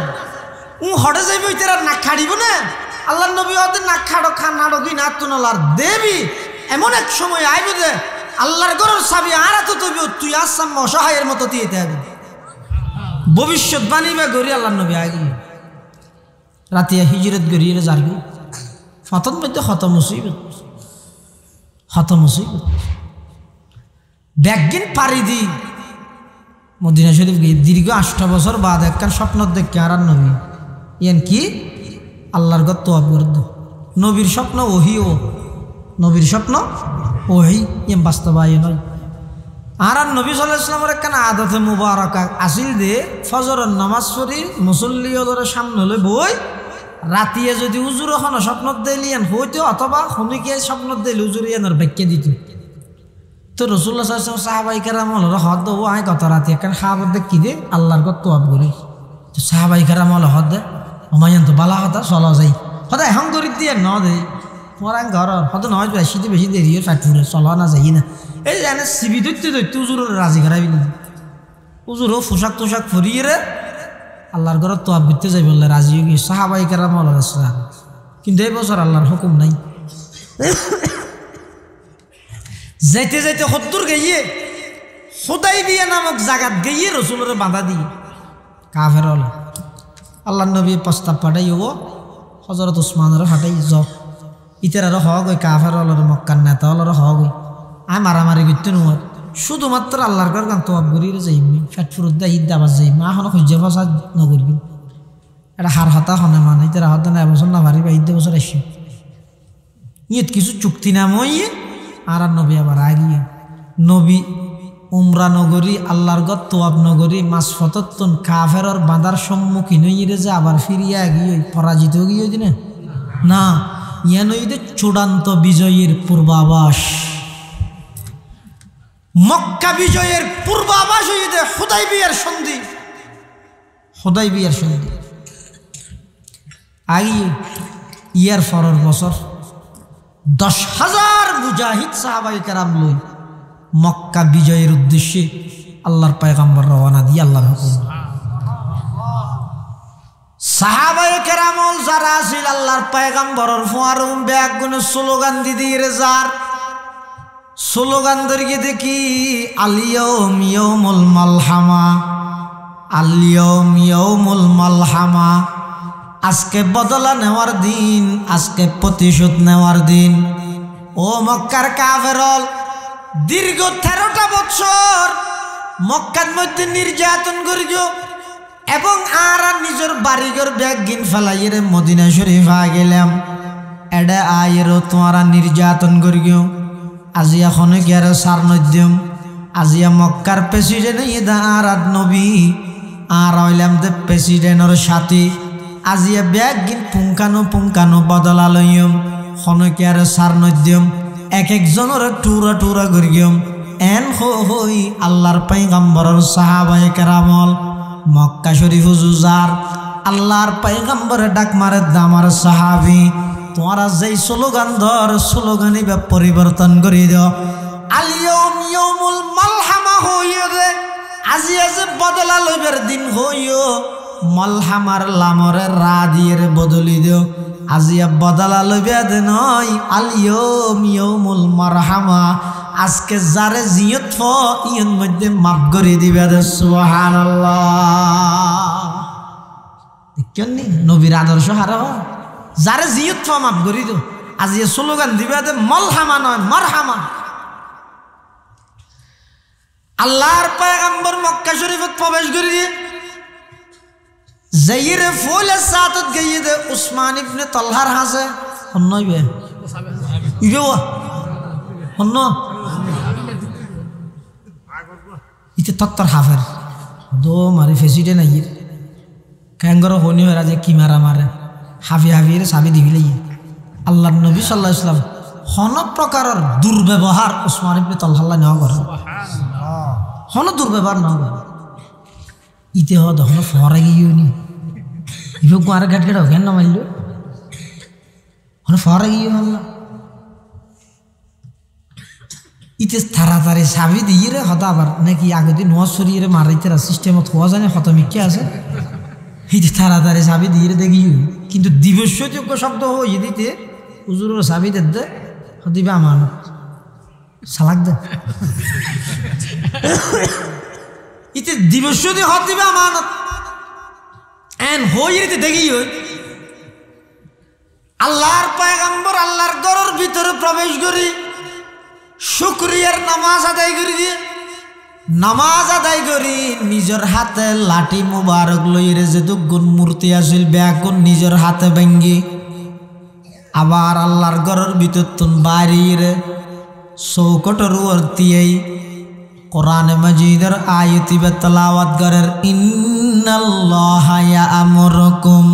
হটে যাবি তারা নাক খাড়িব না আল্লাহ নবী হতে নাক খাড়ো খান নাড়ো কি নাক তুনলার দেবী এমন এক সময় আইব দে আল্লাহর ঘরের চাবি আর এত তবি তুই আসাম অসহায়ের মতো দিয়ে হবে ভবিষ্যৎবাণী বা গড়ি আল্লাহ নবী আগে রাতিয়া হিজরত গড়িয়ে যারবি ফতন মধ্যে হত মুসিবত ব্যাগিন পারি দি মদিনা শরীফ গিয়ে দীর্ঘ 8 বছর বাদ একখান স্বপ্ন দেখে আর নবী ইয়ান কি আল্লাহর ঘর তোয়াব করে নবীর স্বপ্ন ওহিও নবীর স্বপ্ন ওই এম বাস্তবায়ন হয়। আর নবী সাল্লাল্লাহু আলাইহি ওয়াসাল্লামের একখানা আদতে মুবারাকা আসিল দে ফজরের নামাজ পড়ি মুসল্লি ওদের সামনে লই বই রাতিয়ে যদি উজুর এখন স্বপ্নত দিলিয়েন হইতো অথবা হমিকে স্বপ্নত দিলে উজুরিয়ানোর ব্যাখ্যা দিত। তো রাসূলুল্লাহ সাল্লাল্লাহু আলাইহি ওয়াসাল্লাম সাহাবাই কেরাম হল হদ ও আয় কত রাতি একখান খাবার দেখ কি দে আল্লাহর কত তোয়াব করি। তো সাহাবাই কেরাম হল হদ দে আমায়ান তো বালা কথা চলো যাই হদ এখন করি দিয়ে ন দেই মরাং ঘর হদ নয় বেশি বেশি দেরি ফাটুরে চলো না যাই না এই জানে সিবি ধরতে ধরতে উজুরের রাজি করাবি না উজুরও পোশাক তোশাক ফুরিয়ে রে আল্লাহর ঘর তোয়াব করতে যাই বললে রাজি হয়ে গিয়ে সাহাবাই কেরাম হল কিন্তু এই বছর আল্লাহর হুকুম নাই। যাইতে যাইতে সত্তর গিয়ে হুদাইবিয়া নামক জায়গাত গিয়ে রসুলের বাঁধা দিয়ে কাফের হল আল্লাহ নবী প্রস্তাব পাঠাই ও হজরত উসমানের হাঁটাই জ ইতার আরো হওয়া গই কাফের হলর মক্কার নেতা হলর হওয়া গই আয় মারামারি করতে নোয়ার শুধুমাত্র আল্লাহর ঘর গান তোয়াব করিয়ে যাইবি ফ্যাট ফুরুত দা ঈদ দাবার যাই মা এখন খুঁজে ফসা নগরবি এটা হার হতা হনে মানে ইতার হতে না এবছর না ভারি বা ঈদ বছর আসি ইয়েত কিছু চুক্তি নাম হইয়ে আর নবী আবার আগিয়ে নবী উমরা নগরী আল্লাহর গত তোয়াব নগরী মাস ফতত্তন কাফেরর বাঁধার সম্মুখীন হইয়ে যে আবার ফিরিয়া গিয়ে পরাজিত গিয়ে দিনে না ইয়া নইদের চূড়ান্ত বিজয়ের পূর্বাভাস মক্কা বিজয়ের পূর্বাভাস হইতে হুদাইবিয়ার সন্ধি হুদাইবিয়ার সন্ধি আগিয়ে ইয়ার পরের বছর 10,000 মুজাহিদ সাহাবায়ে কেরাম লই মক্কা বিজয়ের উদ্দেশ্যে আল্লাহর পয়গম্বর রওনা দিয়ে আল্লাহর হুকুম সাহাবায়ে কেরাম যারা ছিল আল্লাহর পয়গম্বরের ফুয়ারুম ব্যাগুনে স্লোগান দিয়ে যার স্লোগান ধরিয়ে দেখি আলিয়ম ইয়াউমুল মালহামা আলিয়ম ইয়াউমুল মালহামা আজকে বদলা নেওয়ার দিন আজকে প্রতিশোধ নেওয়ার দিন। ও মক্কার কাফেরল দীর্ঘ 13টা বছর মক্কার মধ্যে নির্যাতন করিল এবং আর নিজের বাড়িঘর ব্যাগ গিন ফেলাইয়ের মদিনা শরীফা গেলাম এডে আয়েরও তোমারা নির্যাতন করিল আজি এখন গিয়ার সার নদ্যম আজিয়া মক্কার প্রেসিডেন্ট ঈদ আর নবী আর হইলাম দে প্রেসিডেন্টর সাথী আজিয়া ব্যাগ গিন পুঙ্কানো বদলা লইম খনকিয়ার সার নদ্যম এক একজনের টুরা টুরা করিম এন হই আল্লাহর পয়গম্বরের সাহাবায়ে কেরামল মক্কা শরীফ জুজার আল্লাহর পয়গম্বরে ডাক মারে দামার সাহাবী তোমরা যেই স্লোগান ধর স্লোগানই বা পরিবর্তন করে দাও আলিয়ম ইয়াউমুল মালহামা হইয়ে রে আজি আছে বদলা লইবার দিন হইও মালহামার লামরে রা দিয়ে বদলি দিও আজিয়া বদলা লইবা দে নয় আলিয়ম ইয়াউমুল মারহামা আজকে যারে জিয়ত ফ ইয়ন মধ্যে মাফ করে দিবা দে সুবহানাল্লাহ। দেখেন নি নবীর আদর্শ হারা যারে জিয়ত ফ মাফ করে দিও আজিয়া স্লোগান দিবা দে মালহামা নয় মারহামা। আল্লাহর পয়গম্বর মক্কা শরীফত প্রবেশ করে দিয়ে যাইরে ফুল সাতত গিয়ে দে উসমান ইবনে তালহার হাসে হন্নইবে ইবে হন্ন ইতে তত্তর হাফের দো মারি প্রেসিডেন্ট আইর ক্যাঙ্গর হনি হয়ে রাজে কি মারা মারে হাফি হাফির সাবি দিবিলে আল্লাহর নবী সাল্লাল্লাহু আলাইহি ওয়াসাল্লাম হন প্রকারের দুর্ব্যবহার উসমান ইবনে তালহা নেওয়া করে হন দুর্ব্যবহার না করে ইতে হদ হন ফরে গিয়ে নি ইবে কোয়ার ঘাট ঘাট কেন না মাইল হন ফরে গিয়ে আল্লাহ ইতে তাড়াতাড়ি সাবি দিয়ে রে হতা আবার নাকি আগে দিন নোয়া সরিয়ে রে মারাইতে সিস্টেমত হওয়া জানে হত মিকে আছে ইতে তাড়াতাড়ি সাবি দিয়ে দেখি কিন্তু দিবস্যযোগ্য শব্দ হয়ে দিতে হুজুরের সাবি দে দিবে আমানত সালাক দে ইতে দিবস্য দিয়ে হত দিবে আমানত এন হয়ে দিতে দেখি আল্লাহর পয়গম্বর আল্লাহর ঘরের ভিতরে প্রবেশ করি শুকরিয়ার নামাজ আদায় করি দিয়ে নামাজ আদায় করি নিজের হাতে লাঠি মুবারক লইরে যেহেতু গুণ মূর্তি আসিল ব্যাগুন নিজের হাতে ভেঙ্গি আবার আল্লাহর ঘরের ভিতর তুন বাইরে চৌকটৰ ওৰতিয়াই কোরআন মাজিদের আয়াতি বে তেলাওয়াত করেন ইন্নাল্লাহা ইয়া'মুরুকুম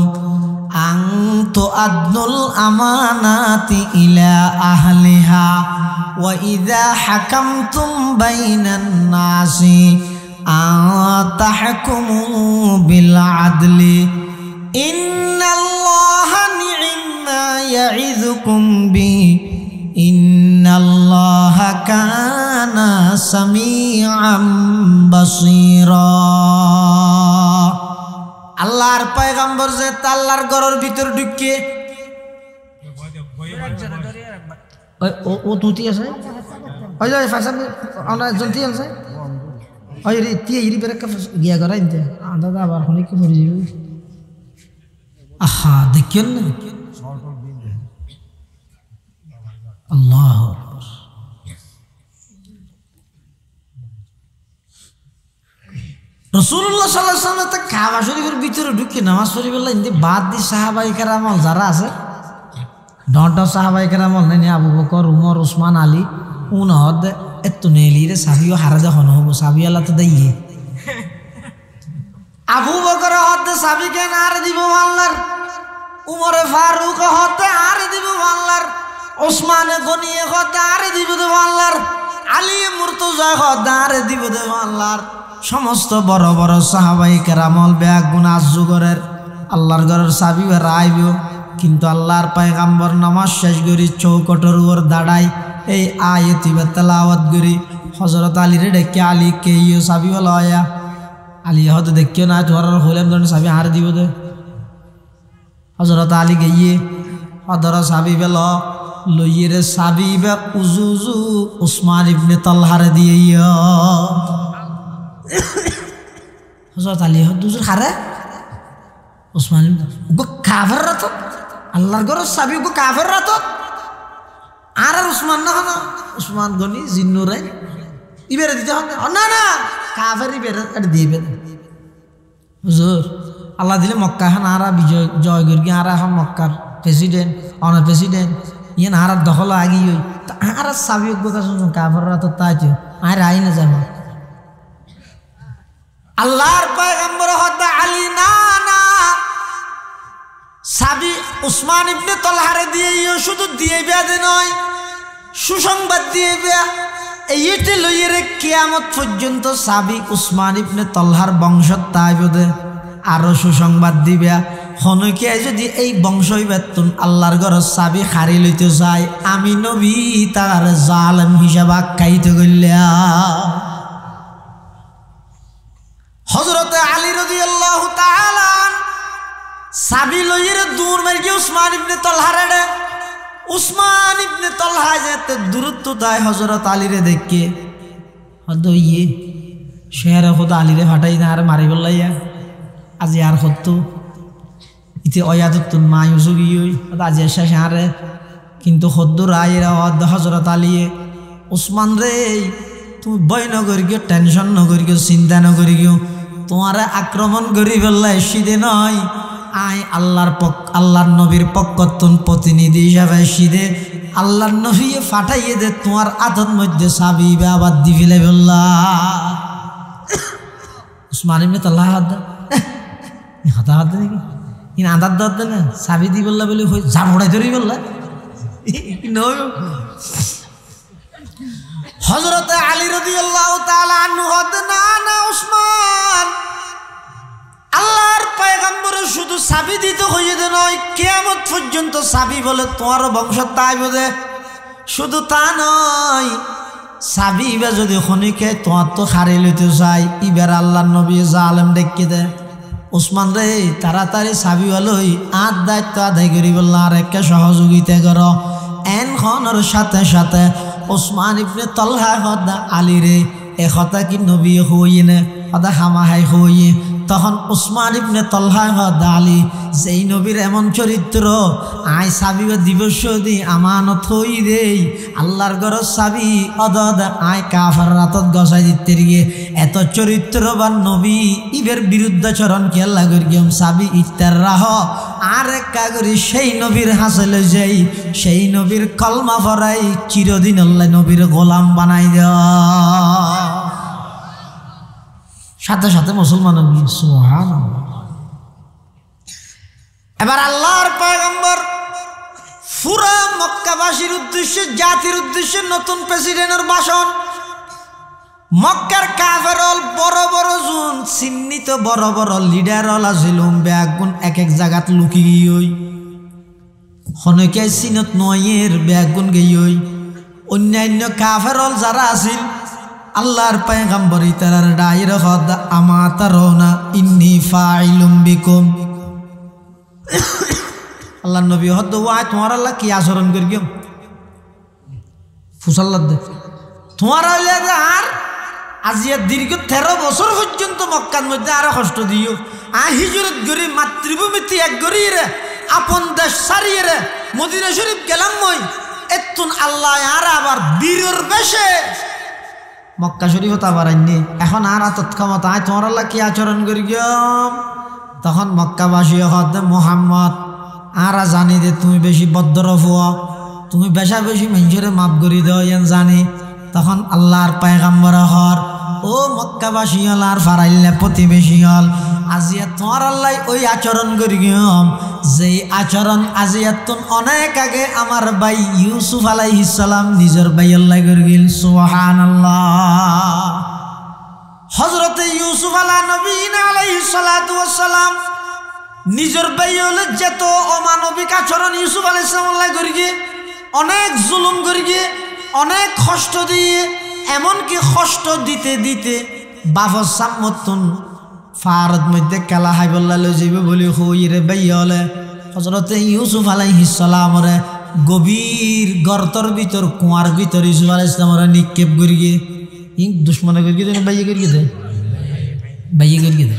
আন তু'আদ্দুল আমানাতি ইলা আহলিহা ওয়া ইযা হাকামতুম বাইনান নাসি আন তাহকুমু বিল আদলি ইন্নাল্লাহা নি'মা ইয়া'iযুকুম বিহি ইন্নাল্লাহা কানা সামিআম বাসীরা। আল্লাহর পয়গম্বর যে আল্লাহর ঘরের ভিতর ঢুকে ও তুতি আছে ওই যে ফাসাম আমরা জলদি আছে ওই রে তি ইরি বেরকা গিয়া করা ইনতে আন্দাজ আবার হনি কি মরি যাবে। আহা দেখেন না আল্লাহ রাসূলুল্লাহ সাল্লাল্লাহু আলাইহি ওয়াসাল্লাম কাবা শরীফের ভিতরে ঢুকে নামাজ পড়িবেলা ইনতে বাদ দি সাহাবায়ে কেরামল যারা আছে ডন্টা সাহাবায়ে কেরামল নেনি আবু বকর উমর উসমান আলী উনহদ এত নেলি রে সাবিও হারাজা হন হবো সাবি আল্লাহ তো দাইয়ে আবু বকর হদ সাবিকে নার দিব আল্লাহর উমরে ফারুক হদ আর দিব আল্লাহর ওসমানে গনিয়ে হদ আর দিব আল্লাহর আলী মুর্তজা হদ আর দিব আল্লাহর সমস্ত বড় বড় সাহাবায়ে কেরামল বেয়াক গুনাহ যুগরের আল্লাহর ঘরের চাবি রাইবিও কিন্তু আল্লাহর পয়গম্বর নামাজ শেষ করি চৌকটের উপর দাঁড়াই এই আয়াতি তেলাওয়াত করি হযরত আলী রে ডেকে আলী কে ইও চাবি লয়া আলী হয়তো দেখিও না তোর হইলাম ধরনের চাবি হার দিব দে হযরত আলী গিয়ে হদর চাবি বেল লইয়ে রে চাবি বে উজুজু উসমান ইবনে তালহারে দিয়ে হযরত আলী হুজুর হারে উসমান গো কাফের রাত আল্লাহর ঘরের চাবি গো কাফের রাত আর উসমান না না উসমান গনি জিন্নুরে ইবেরে দিতে হবে না না কাফের ইবেরে এটা দিবে হুজুর আল্লাহ দিলে মক্কা এখন আরা বিজয় জয় করি আর এখন মক্কার প্রেসিডেন্ট অন প্রেসিডেন্ট ইয়ান আর দখল আগি হই আর চাবি গো কাফের রাত তাই আর আই না যাব আল্লাহর পয়গম্বর হদা আলী না না সাবি উসমান ইবনে তালহারে দিয়ে শুধু দিয়ে বেদে নয় সুসংবাদ দিয়ে বেয়া এইটি লইয়ে কিয়ামত পর্যন্ত সাবি উসমান ইবনে তালহার বংশ তাইবদে আরো সুসংবাদ দিবে হনকে যদি এই বংশই বেতন আল্লাহর ঘরের চাবি হারি লইতে চাই আমি নবী তার জালেম হিসাবে আখ্যায়িত করলিয়া। হযরত আলী রাদিয়াল্লাহু তাআলা চাবি লইয়ে দূর মারি উসমান ইবনে তালহারে উসমান ইবনে তালহা যেতে দূরত্ব দেয় হযরত আলী রে দেখে হদ ইয়ে শেহরে খোদা আলী রে ফাটাই না আর মারি বললাইয়া আজি আর হতো ইতে অয়াদতুন মায়ুসুগি আজি শেষ হারে কিন্তু হদ্দুর আইরা হযরত আলী উসমান রে তুমি ভয় ন করি গিয়ে টেনশন ন করি গিয়ে চিন্তা ন করি গিয়ে তোমার আক্রমণ করি বললাই সিদে নয় আই আল্লাহর নবীর পক্ষতন প্রতিনিধি হিসাবে সিদে আল্লাহর নবী ফাটাইয়ে দে তোমার আদত মধ্যে চাবি আবার দি ফেলে বললা উসমান ইবনে তালহা হাতা হাত দেখি ইন আদার দর না চাবি দি বললা বলে যা মোড়াই ধরি বললা হযরত আলী রাদিয়াল্লাহু তাআলা আনহু হদ না না উসমান আল্লাহর পয়গম্বর শুধু চাবি দিতে হইয়ে দে নয় কিয়ামত পর্যন্ত চাবি বলে তোমার বংশ তাইবদে শুধু তা নয় চাবি বা যদি খনিকে তোমার তো হারিয়ে লইতে চাই ইবার আল্লাহর নবী জালেম ডেকে দে উসমান রে তাড়াতাড়ি চাবি হলই আদ দায়িত্ব আদায় করি বললা আর একে সহযোগিতা কর এন খনের সাথে সাথে উসমান ইবনে তালহা হদা আলী রে এ কথা কি নবী হইয়ে নে হদা হামাহাই হইয়ে তখন উসমান ইবনে তালহা আলী যেই নবীর এমন চরিত্র আই চাবি দিবস দি আমানত হই দেই আল্লাহর ঘর চাবি অদদ আই কাফার রাতত গসাই দিতে গিয়ে এত চরিত্রবান নবী ইবের বিরুদ্ধাচরণ খেলা করি গিয়ে চাবি ইত্যার রাহ আর একা করি সেই নবীর হাসলে যাই সেই নবীর কলমা ফরাই চিরদিন আল্লাহ নবীর গোলাম বানাই দেওয়া সাথে সাথে মুসলমান সুবহানাল্লাহ। এবার আল্লাহর পয়গম্বর পুরা মক্কাবাসীর উদ্দেশ্যে জাতির উদ্দেশ্যে নতুন প্রেসিডেন্টের ভাষণ। মক্কার কাফেরল বড় বড় জুন চিহ্নিত বড় বড় লিডার আছিল ব্যাগুন এক এক জায়গাত লুকি গিয়ে হনকে চিনত নয়ের ব্যাগুন গিয়ে অন্যান্য কাফেরল যারা আছিল আল্লাহর পয়গম্বর ইতারার ডাইর হদ আমাতারনা ইন্নী ফাইলুম বিকুম আল্লাহর নবী হদ ওয়া তোমার আল্লাহ কি আচরণ করি গিয়ে ফুসাল্লাদ দে তোমার আর আজিয়া দীর্ঘ 13 বছর পর্যন্ত মক্কার মধ্যে আরো কষ্ট দিও হিজরত করি মাতৃভূমি ত্যাগ করি রে আপন দেশ সারিয়ে রে মদিনা শরীফ গেলাম মই এতুন আল্লাহ আর আবার বীরের বেশে মক্কা শরীফ আবার আইনি এখন আর আতত ক্ষমতা তোমার আল্লাহ কি আচরণ করি গিয়ম তখন মক্কাবাসী হদ মোহাম্মদ আর জানি দে তুমি বেশি বদ্ধরফ তুমি বেশা বেশি মানুষের মাফ করি দাও ইয়ান জানি তখন আল্লাহর পয়গম্বর হর ও মক্কাবাসী হল আর ফারাইলে প্রতিবেশী হল আজিয়া তোমার আল্লাহ ওই আচরণ করি গিয়ম যেই আচরণ আজিয়াতুন অনেক আগে আমার ভাই ইউসুফ আলাইহিস সালাম নিজের ভাই আল্লাহ করে গেল সুবহানাল্লাহ। হযরত ইউসুফ আলাইহিস সালাতু ওয়াস সালাম নিজের ভাই হলে যত অমানবিক আচরণ ইউসুফ আলাইহিস সালাম আল্লাহ করে গিয়ে অনেক জুলুম করে গিয়ে অনেক কষ্ট দিয়ে এমনকি কষ্ট দিতে দিতে বাফর সামতন ফারদ মধ্যে কালা হাই বল্লা লই যাইবে বলি হইরে ভাইয়া হলে হযরত ইউসুফ আলাইহিস সালামরে গভীর গর্তর ভিতর কুয়ার ভিতর ইউসুফ আলাইহিস সালামরে নিক্ষেপ করি গিয়ে ই দুশ্মনে করি গিয়ে ভাইয়া করি গিয়ে ভাইয়া করি গিয়ে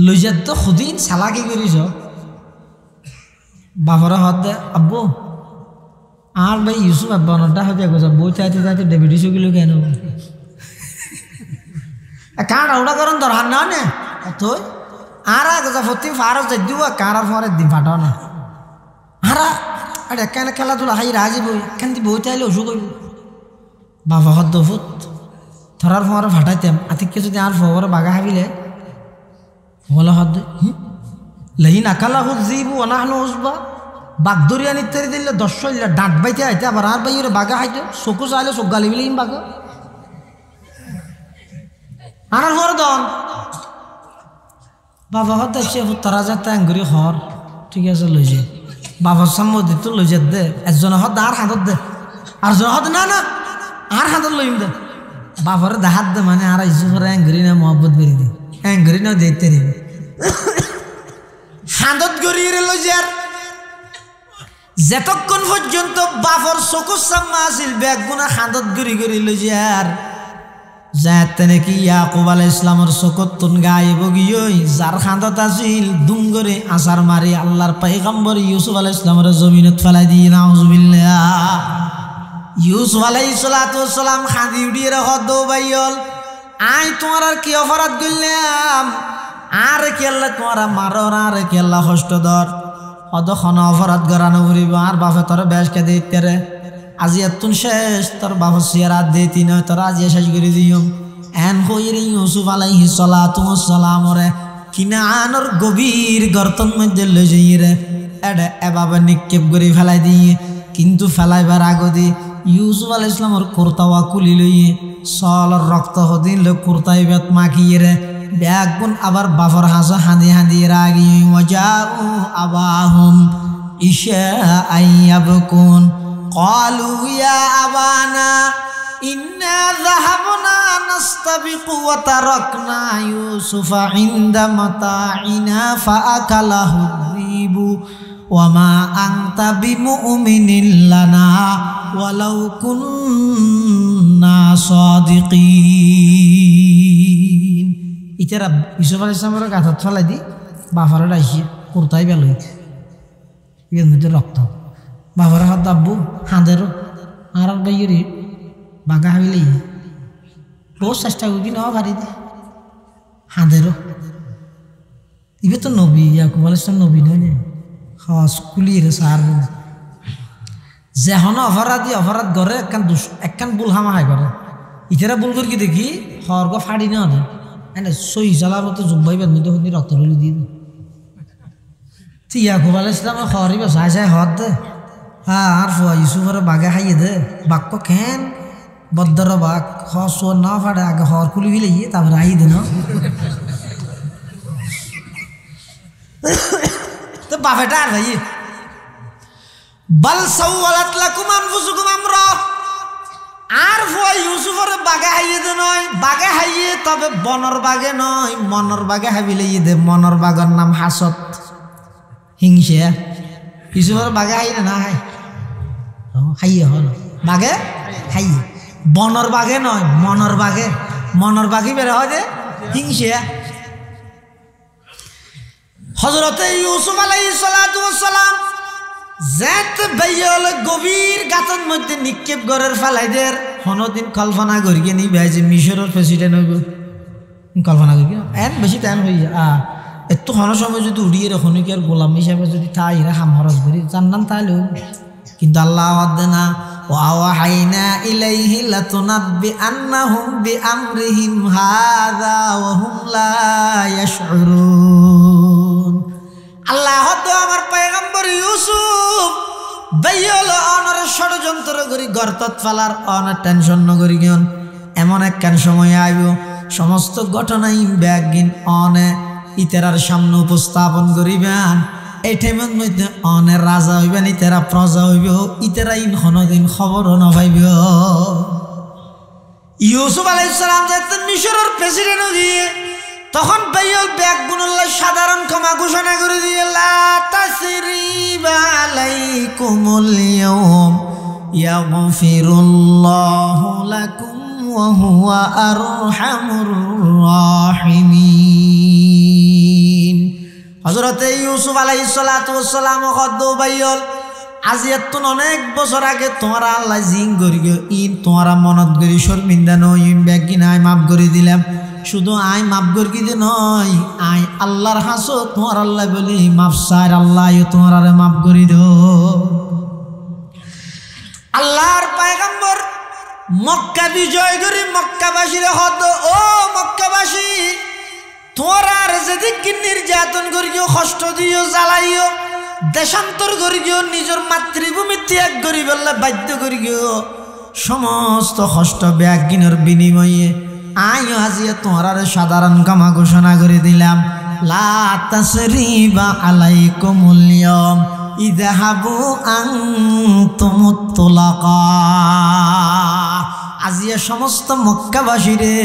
লই যা তো খুদিন সালাকি করিস বাফরা হাত দে আব্বু আর ভাই ইউসুফ আব্বা নটা হতে গেছে বই চাইতে চাইতে ডেবিটিস গেল কেন কাঁড়া ওটা করেন দরকার না নে তো আর গেছে ফতি ফারস দিব কাঁড়ার ফরে দিন ফাটাও না হারা আরে কেন খেলাধুলা হাই রাজি বই কেন বই চাইলে অসুখ হইব বাবা হদ্দ ফুট থরার ফরে ফাটাইতাম আতিককে যদি আর ফরে বাগা হাবিলে বলা হদ্দ লাইন আকালা হুক জিবু অনাহনু হুসবা বাগদরিয়া নিতে দিলে 10 ডাঁট বাইতে আইতে আবার আর বাইরে বাগা হাইতে চকু চাইলে চোখ গালি বিলে বাগা আর হর দন বাবা হতে তারা যাতে আঙ্গুরি হর ঠিক আছে লই যে বাবার সামনে তো লই যে দে একজন হদ আর হাতত দে আর জন হদ না না আর হাতত লইম দে বাবার হাত দে মানে আর ইসুফরে আঙ্গুরি না মোহাম্মত বেরি দে আঙ্গুরি না দেখতে রে হাতত গড়িয়ে লই যে যেতক্ষণ পর্যন্ত বাফর চকুর সামনে আছিল বেগুনা হাতত গড়ি গড়ি লই যে আর যাতে নাকি ইয়াকুব আলাইহিস সালামের চকুতুন গায়েব গিয়ে যার খাঁদত আছিল দুঙ্গরে আসার মারি আল্লাহর পয়গম্বর ইউসুফ আলাইহিস সালামের জমিনত ফেলাই দিয়ে নাউজুবিল্লাহ ইউসুফ আলাইহিস সালাতু ওয়াস সালাম খাঁদি উড়িয়ে রাখো দো ভাইল আই তোমার আর কি অপরাধ করলাম আর কি আল্লাহ তোমার মারো আর কি আল্লাহ কষ্ট দর অদখন অপরাধ গড়ানো ঘুরিব আর বাপে তোর বেশকে দিতে রে আজি এতুন শেষ তোর বাবা সিয়ারাত দিতি নয় তোর আজি শেষ করে দিও এন হইরে ইউসুফ আলাইহিস সালাতু ওয়াস সালাম রে কিনানোর গভীর গর্তন মধ্যে লই যাই রে এডে এভাবে নিক্ষেপ করে ফেলাই দিয়ে কিন্তু ফেলাইবার আগদি ইউসুফ আলাইহিস সালামের কুর্তাওয়া কুলি লইয়ে সলর রক্ত হদিন লো কুর্তাই বেত মাখিয়ে রে ব্যাগুন আবার বাফর হাসা হাঁদি হাঁদি রাগি ওয়াজাউ আবাহুম ইশা আইয়াবকুন قالوا يا أبانا إنا ذهبنا نستبق وتركنا يوسف عند متاعنا فأكله الذئب وما أنت بمؤمن لنا ولو كنا صادقين ইতারা ইউসুফ আলাইহিস সালামের গাথাত ফেলাই দি বাফারে ডাইছি কুর্তাই বেলই এর মধ্যে রক্ত বাবার হাত দাব্বু হাঁদেরও আর বাইরে বাগা হাবিলেই বহু চেষ্টা করবি না ভারি দে হাঁদেরও ইবে তো নবী ইয়াকুব আলাইহিস সালাম নবী নয় স্কুলির সার যেহন অপরাধী অপরাধ করে একখান বুল হামা হাই করে ইতারা বুল করি দেখি হরগ ফাড়ি না দে এনে সই জ্বালার মতো জুব্বাই বেদ মধ্যে হতে রক্ত রলি দিয়ে দে তুই ইয়াকুব আলাইহিস সালাম হরিব চাই চাই হত দে হ্যাঁ আর ফুয়া ইউসুফের বাগে খাইয়ে দে বাক্য কেন বদ্দর বাঘ হর না ফাড়ে আগে হর খুলি ফেলে তারপরে আই দে না তো বাপেটা আর ভাই বাল সাওয়ালাত লাকুম আনফুসুকুম আমরা আর ফুয়া ইউসুফের বাগে হাইয়ে দে নয় বাগে হাইয়ে তবে বনর বাগে নয় মনর বাগে হাবিলে দে মনর বাগের নাম হাসত হিংসে ইউসুফের বাগে হাইয়ে না হাই হাইয়ে হল বাগে হাইয়ে বনর বাগে নয় মনর বাগে বেড়ে হয় যে হিংসে হযরতে ইউসুফ আলাইহিস সালাতু ওয়াস সালাম জাত বাইয়ল গভীর গাতন মধ্যে নিক্ষেপ গরের ফালাইদের হনদিন কল্পনা করিয়ে নি ভাই যে মিশরের প্রেসিডেন্ট হইব কল্পনা করি এন বেশি টাইম হই এত হন সময় যদি উড়িয়ে রাখুন কি আর গোলাম হিসাবে যদি তাই এরা হাম হরজ করি জান্নান তাইলে কিন্তু আল্লাহ আদেনা ওয়াহাইনা ইলাইহি লাতুনাব্বি আন্নাহুম বিআমরিহিম হাযা ওয়া হুম লা ইয়াশউরুন আল্লাহ তো আমার পয়গম্বর ইউসুফ বাইয়ল অনর ষড়যন্ত্র করি গর্তত ফালার অন টেনশন নগরি গিয়ন এমন একখান সময় আইব সমস্ত ঘটনাই ব্যাগিন অনে ইতেরার সামনে উপস্থাপন করিবেন এই টাইমের মধ্যে অনের রাজা হইবেন ইতেরা প্রজা হইব ইতেরা ইনদিন খবরও না পাইব ইউসুফ আলাইহিস সালাম যেতেন মিশরের প্রেসিডেন্ট দিয়ে তখন বাইয়ল ব্যাগ গুনুল্লাহ সাধারণ ক্ষমা ঘোষণা করে দিয়ে লা তাসরিবা আলাইকুমুল ইয়াউম ইয়াগফিরুল্লাহু লাকুম ওয়া হুয়া আরহামুর রাহিমিন হযরতে ইউসুফ আলাইহিস সালাতু ওয়াস সালাম কদ্দ বাইয়ল আজি এতন অনেক বছর আগে তোমার আল্লাহ জিং করি ইন তোমার মনত করি শর্মিন্দা নই ব্যাগ কিনাই মাফ করে দিলাম শুধু আই মাফ করি দে নয় আই আল্লাহর হাসো তোমার আল্লাহ বলি মাফ চাই আল্লাহ তোমার আরে মাফ করি দো আল্লাহর পয়গম্বর মক্কা বিজয় করি মক্কাবাসীর হদ ও মক্কাবাসী তোরা আর যেদিকে নির্যাতন করিও কষ্ট দিও জ্বালাইও দেশান্তর করিও নিজের মাতৃভূমি ত্যাগ করি বললে বাধ্য করিও সমস্ত কষ্ট ব্যাগিনের বিনিময়ে আইও আজিয়ে তোমার সাধারণ ক্ষমা ঘোষণা করে দিলাম লা তাসরিবা আলাইকুমুল ইয়াউম ইযহাবু আনতুমুত তুলাকা আজিয়ে সমস্ত মক্কাবাসীরে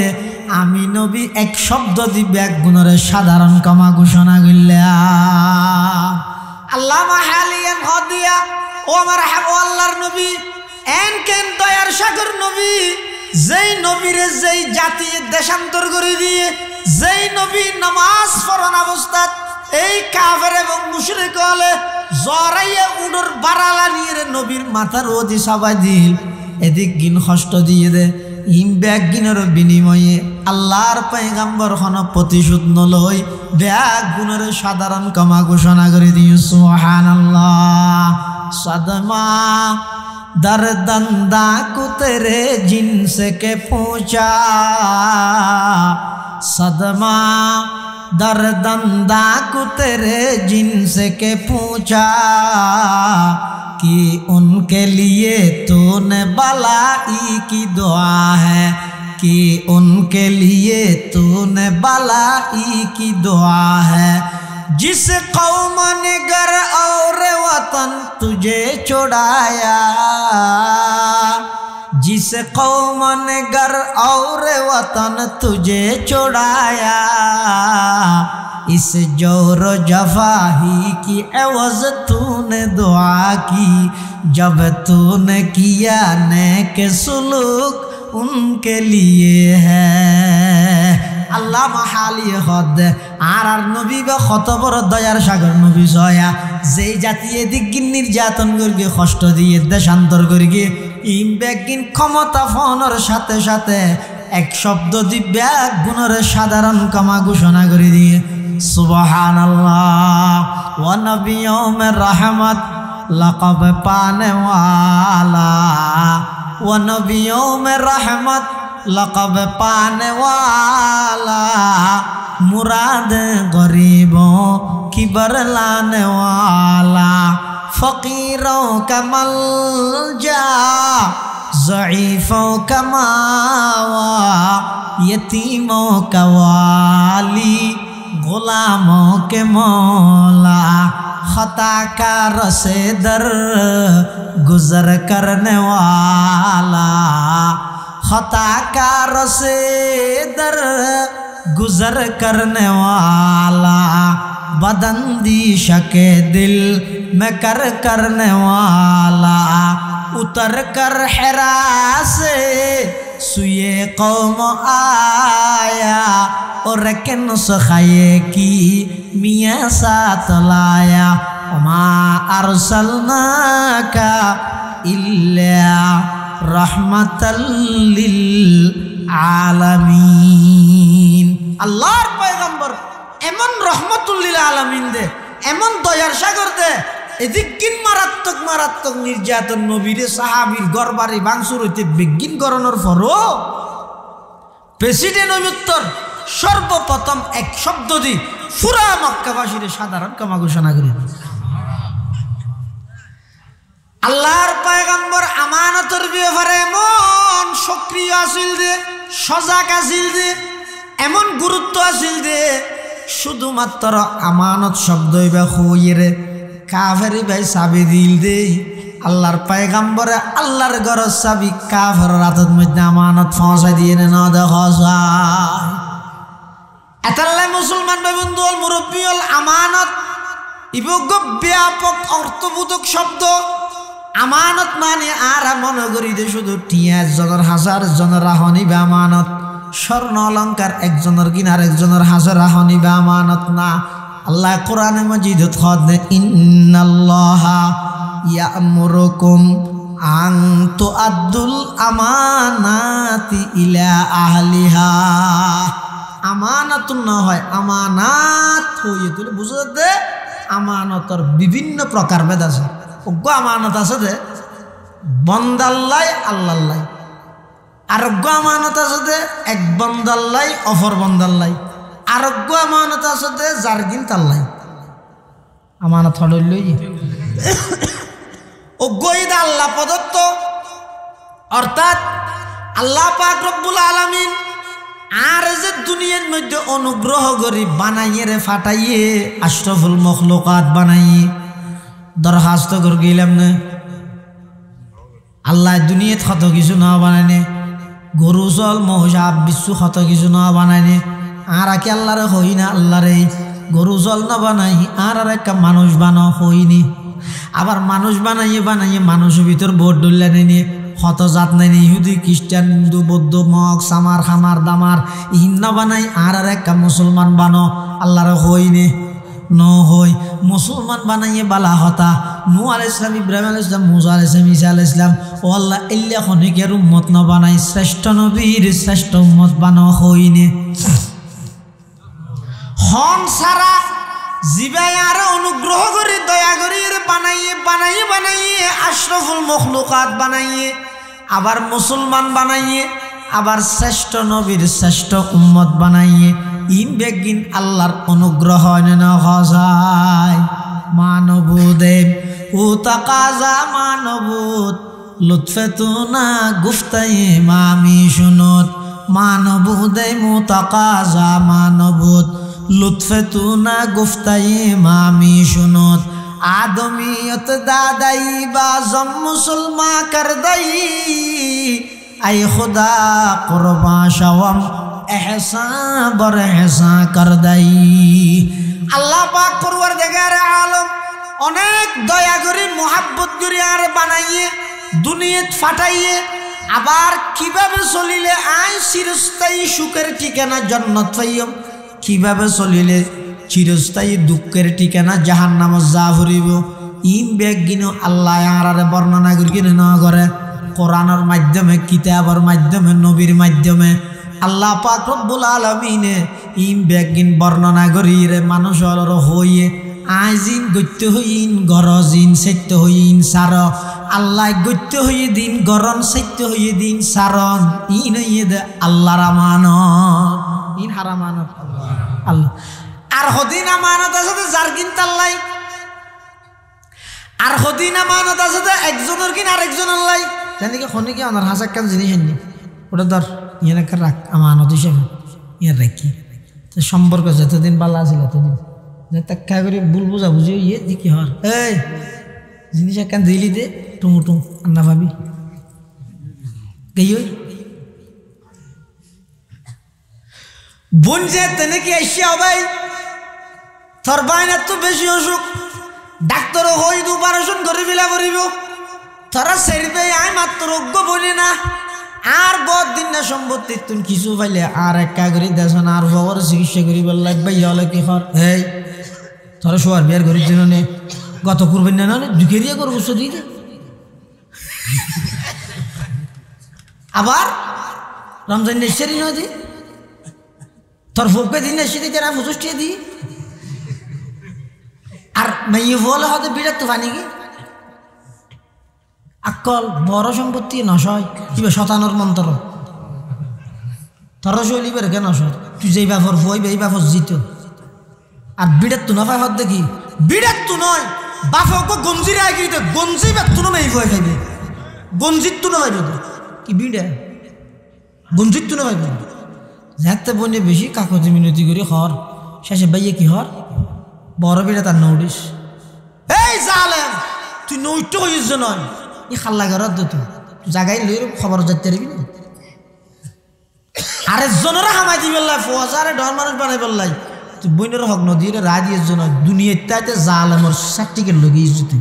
আমি নবী এক শব্দ দি ব্যাগ গুণরে সাধারণ ক্ষমা ঘোষণা করলাম আল্লামা হালিয়ান হদিয়া ও আমার হাবু আল্লাহর নবী এন কেন দয়ার সাগর নবী যেই নবীরে যেই জাতি দেশান্তর করে দিয়ে যেই নবী নামাজ পড়ান অবস্থাত এই কাফের এবং মুশরিক হলে জরাইয়া উডর বারালা নিয়ে নবীর মাথার ওদি সবাই দিল এদিক গিন কষ্ট দিয়ে দে ইম ব্যাগ গিনের বিনিময়ে আল্লাহর পয়গম্বর হন প্রতিশোধ নলই ব্যাগ গুণের সাধারণ ক্ষমা ঘোষণা করে দিও সুবহানাল্লাহ সদমা दर्दंदा को तेरे जिनसे के पूछा सदमा दर्दंदा को तेरे जिनसे के पूछा कि उनके लिए तूने भलाई की दुआ है कि उनके लिए तूने भलाई की दुआ है जिस कौम ने घर और वतन तुझे छोड़ाया जिस कौम ने घर और वतन तुझे छोड़ाया इस जोर जफा ही की एवज तूने दुआ की जब तूने किया नेक सुलूक उनके लिए है अल्लाह ওলামা হালিয়ে হদ আর নবী বা কত বড় দয়ার সাগর নবী সয়া যেই জাতি এদিক নির্যাতন করিগে কষ্ট দিয়ে দেশান্তর করিগে ইম বেগিন ক্ষমতা ফোনের সাথে সাথে এক শব্দ দিব্যা গুণের সাধারণ ক্ষমা ঘোষণা করে দিয়ে সুবহানাল্লাহ ওয়া নবিয়ুমের রহমত লকব পানে ওয়ালা ওয়া নবিয়ুমের রহমত লকব পানে ওয়ালা মুরাদ গরিবों की बरलाने वाला फकीरों का मलजा ज़ईफ़ों का मावा यतीमों का वाली गुलामों के मौला खताकार से दर गुजर करने वाला खताकार से दर गुजर करने वाला बदंदीश के दिल में कर करने वाला उतर कर हिरा से सुये कौम आया और किन सखाये की मियाँ साथ लाया वमा अरसलनाका इल्ला रहमतल लिल आलमीन আল্লাহর পয়গম্বর এমন রহমতুল লিল আলামিন দে এমন দয়ার সাগর দে এদিক কিন মারাত্মক মারাত্মক নির্যাতন নবীরে সাহাবীর গরবারি ভাঙচুর হইতে বিজ্ঞান করণের পরও প্রেসিডেন্ট উত্তর সর্বপ্রথম এক শব্দ দি পুরা মক্কাবাসীর সাধারণ ক্ষমা ঘোষণা করে আল্লাহর পয়গম্বর আমানতের ব্যাপারে এমন সক্রিয় আছিল দে সজাগ আছিল দে এমন গুরুত্ব আছিল দে শুধুমাত্র আমানত শব্দই বা হইরে কাফেরি ভাই চাবি দিল দে আল্লাহর পয়গম্বরে আল্লাহর ঘরের চাবি কাফের রাতের মধ্যে আমানত পৌঁছাই দিয়ে না দেখা যায় এতাল্লাই মুসলমান ভাই বন্ধু মুরব্বী হল আমানত ইবজ্ঞ ব্যাপক অর্থবোধক শব্দ আমানত মানে আর মনে করি দে শুধু টিয়া জনের হাজার জনের রাহনি বা আমানত স্বর্ণ অলঙ্কার একজনের কিনার একজনের হাজার রাহনি বা আমানত না আল্লাহ কোরআনে মাজিদত খদ ইন্নাল্লাহা ইয়া'মুরুকুম আন তুআদ্দুল আমানাতি ইলা আহলিহা আমানত না হয় আমানাত হইয়ে তুলে বুঝতে দে আমানতর বিভিন্ন প্রকার ভেদ আছে অজ্ঞ আমানত আছে দে বন্দাল্লাই আল্লাহ্লাই আরোগ্য আমানত আছে দে এক বন্দাল্লাই অফর বন্দাল্লাই আরোগ্য আমানত আছে দে জারগিন তাল্লাই আমানত হলই অজ্ঞ ঈদ আল্লাহ প্রদত্ত অর্থাৎ আল্লাহ পাক রব্বুল আলামিন আর যে দুনিয়ার মধ্যে অনুগ্রহ করি বানাইয়ে রে ফাটাইয়ে আশরাফুল মখলুকাত বানাইয়ে দরখাস্ত করে গেলাম না আল্লাহ দুনিয়াত কত কিছু না বানাইনে গরু চল মহিষাব বিশ্ব কত কিছু না বানাইনে আর আকে আল্লাহরে হই না আল্লাহরে গরু চল না বানাই আর একটা মানুষ বানা হইনি আবার মানুষ বানাইয়ে বানাইয়ে মানুষের ভিতর ভোট ডুল্লা নিয়ে কত জাত নাই ইহুদি খ্রিস্টান হিন্দু বৌদ্ধ মগ সামার খামার দামার ইহিন্না বানাই আর একটা মুসলমান বানো আল্লাহরে হইনে ন হই মুসলমান বানাইয়ে বালা হতা নূহ আলাইহিস সালাম ইব্রাহিম আলাইহিস সালাম মুসা আলাইহিস সালাম ঈসা আলাইহিস সালাম ও আল্লাহ ইল্লা খনিকের উম্মত ন বানাই শ্রেষ্ঠ নবীর শ্রেষ্ঠ উম্মত বানো হইনে হন সারা জিবাই আর অনুগ্রহ করে দয়া করে বানাইয়ে বানাইয়ে বানাইয়ে আশরাফুল মখলুকাত বানাইয়ে আবার মুসলমান বানাইয়ে আবার শ্রেষ্ঠ নবীর শ্রেষ্ঠ উম্মত বানাইয়ে ইন বেগিন আল্লাহর অনুগ্রহ না হজায় মানবুদেব ও তাকাজা মানবুত লুৎফে তু না গুফতায়ে মামি শুনত মানবুদেব ও তাকাজা মানবুত লুৎফে তু না গুফতায়ে মামি শুনত आदमियत दादाई बाजम मुसलमा कर दई आई खुदा कुर्बा शवम एहसान बर एहसान कर दई अल्लाह पाक परवरदिगार आलम अनेक दया करी मोहब्बत करी आर बनाइए दुनियात फाटाइए আবার কিভাবে চলিলে আই চিরস্থায়ী সুখের ঠিকানা জান্নাত পাইম, কিভাবে চলিলে চিরস্থায়ী দুঃখের ঠিকানা জাহান্নামত যা ফুরিব। ইম ব্যাগিন আল্লাহ আরারে বর্ণনা করি কিনে না করে কোরআনের মাধ্যমে, কিতাবের মাধ্যমে, নবীর মাধ্যমে আল্লাহ পাক রব্বুল আলামিনে ইম ব্যাগিন বর্ণনা করি রে মানুষের হইয়ে আইজিন গত্য হইন গরজিন সত্য হইন সার আল্লাহ গত্য হইয়ে দিন গরন সত্য হইয়ে দিন সারন ইন হইয়ে দে আল্লাহর আমানত, ইন হার আমানত আল্লাহ। আর হদিন আমানত আছে যার কিন তাল্লাই, আর হদিন আমানত আছে একজনের কিন আরেকজনের লাই। জানি কি খনি কি আমার হাসাক কান জিনিস আনি ওটা ধর ইয়ান একটা রাখ আমানত হিসেবে ইয়ার রাখি সম্পর্ক যতদিন বালা আছিল এতদিন তা করে ভুল বুঝা বুঝি ইয়ে দি কি হর এই জিনিস একখান দিলি দে টুমুটুম আন্না ভাবি গেই বোন যে তেনে কি আইসিয়া ভাই তোর বাইন এত বেশি অসুখ ডাক্তারও হই অপারেশন করে ফেলা করিব তোরা সেরবে আয় মাত্র অজ্ঞ বলি না আর বহুত দিন না সম্পত্তি তুমি কিছু পাইলে আর একা করে দেশন আর বড় চিকিৎসা করিবার লাগবে ইহলে কি কর এই তোরা শোয়ার বিয়ার ঘরের জন্য নে গত করবেন না না দুঃখেরিয়া করবো শরীর আবার রমজান নেশারি না দি তোর ফোকে দিন নেশি দিতে না ফুসুষ্টিয়ে দি আর মেয়ে বলে হয়তো বিরাট তো পানি কি আকল বড় সম্পত্তি নশয় কিবা শতানোর মন্ত্র তোর শৈলীবার কেন নশয় তুই যেই ব্যাপার বই এই ব্যাপার জিত আর বিড়াত তো নফাই হত দেখি বিড়াত তো নয় বাফক গঞ্জির আগে গঞ্জি বেতন মেয়ে ভয় খাইবে গঞ্জিত তো নয় কি বিড়া গঞ্জিত তো নয় যাতে বনে বেশি কাকতি মিনতি করি হর শেষে বাইয়ে কি হর বড় বিড়া তার নৌডিস এই জালেম তুই নৈট হইস নয় ই খাল্লা ঘরত দে তুই জাগাই লই খবর যাইতে পারবি না আরেকজনের হামাই দি বেল্লাই ফোয়াজারে ডর মানুষ বানাই বেল্লাই তুই বইনের হক নদীর রায় দিয়ে জন দুনিয়ার তাইতে জালেমর সার্টিফিকেট লগিয়েছি তুই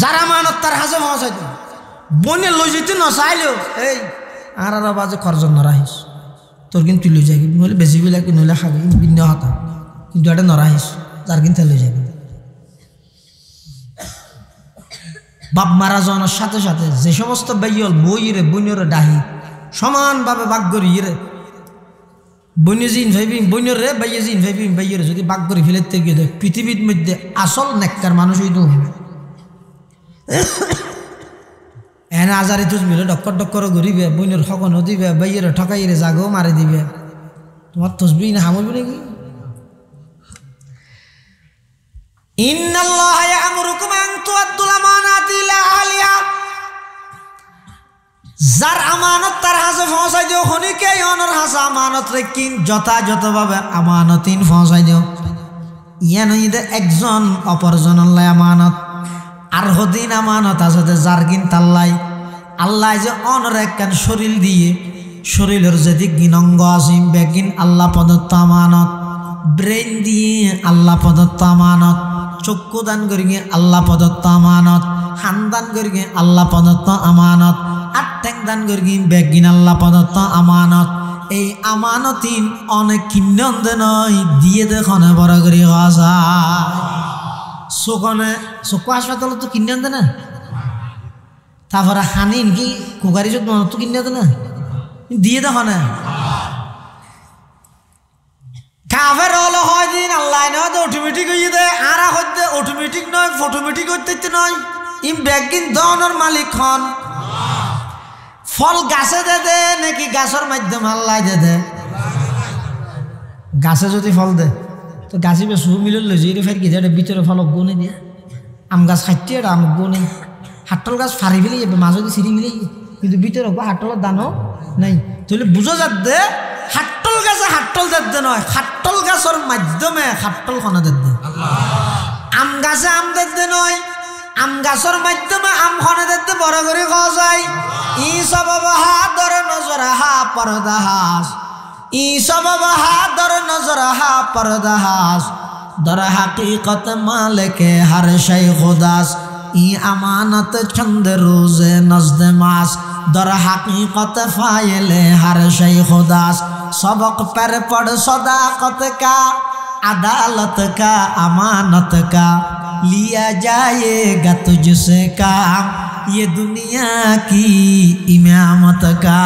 যারা মানত তার হাজে মহাশাই বইনে লই যেতে নচাইলেও এই আর বাজে খরচন নরাহিস তোর কিন্তু তুই লই যাবি নইলে বেশি বিলাকে নইলে খাবি ভিন্ন হতা কিন্তু এটা নরাহিস যার কিন্তু লই যাবি বাপ মারা যাওয়ার সাথে সাথে যে সমস্ত বাইয়ল বইরে বইনের ডাহি সমানভাবে বাক করি রে বইনে জিন ভাইবিং বইনের রে বাইয়ে জিন ভাইবিং বাইয়ের যদি বাক করে ফেলেতে গিয়ে পৃথিবীর মধ্যে আসল নেককার মানুষ হইতো এনে আজারি তুজ মিলে ডক্কর ডক্কর ঘুরিবে বইনের হকনও দিবে বাইয়ের ঠকাইরে জাগো মারি দিবে তোমার তসবি না হামলবি নাকি ইন্নাল্লাহা ইয়া'মুরুকুম আন তু'আদ্দুল আমানাতি ইলা আহলিহা যার আমানত তার হাতে পৌঁছাই দিও খনিকে অনর হাসা আমানত রেকিন যথাযথভাবে আমানতিন পৌঁছাই দিও ইয়ান ইদে একজন অপরজনল্লাই আমানত আর হদিন আমানত আছে যার কিন তাল্লাই আল্লাহ যে অনর একখান শরীর দিয়ে শরীরের যদি গিনঙ্গ আসিম বেগিন আল্লাহ প্রদত্ত আমানত ব্রেন দিয়ে আল্লাহ প্রদত্ত আমানত চক্ষু দান করি আল্লাহ প্রদত্ত আমানত হান দান করি আল্লাহ প্রদত্ত আমানত আট্যাং দান করি বেগিন আল্লাহ প্রদত্ত আমানত এই আমানতিন অনেক কিন্নন্দ নয় দিয়ে দেখনে বড় করি হসা চোখনে চক্ষু হাসপাতাল তো কিন্নন্দ না তারপরে হানিন কি কুকারি চোখ তো কিন্নন্দ না দিয়ে দেখনে কাফের হলো হয় দিন আল্লাহ নয় অটোমেটিক হয়ে দেয় আর হইতে অটোমেটিক নয় ফটোমেটিক হইতে নয় ইম ব্যাগিন দনের মালিক হন ফল গাছে দে দে নাকি গাছের মাধ্যমে আল্লাহ দে দে গাছে যদি ফল দে তো গাছে বেশু মিলে লই যে ফের কি দেয় ভিতরে ফল গুনে দিয়ে আম গাছ খাইতে এটা আম গুনে হাটল গাছ ফারি ফেলে যাবে মাঝে দিয়ে সিঁড়ি মিলে কিন্তু ভিতরে হাটলের দানও নাই তাহলে বুঝো যাত দে হাটল গাছে হাটল দে নয় হাটল গাছের মাধ্যমে হাটল খনা দে আম গাছে আম দে নয় আম গাছের মাধ্যমে আম খনা দে বড় করে খাওয়া যায় ই সবাব হাদর নজর হা পরদাহাস ই সবাব হাদর নজর হা পরদাহাস দর হাকিকত মালিকে হর শাই খুদাস ই আমানত ছন্দে রোজে নজদে মাস দর হাকিকত ফায়েলে হর शेख दास सबक पर पढ़ सदाकत का अदालत का अमानत का लिया जाएगा तुझसे काम ये दुनिया की इमामत का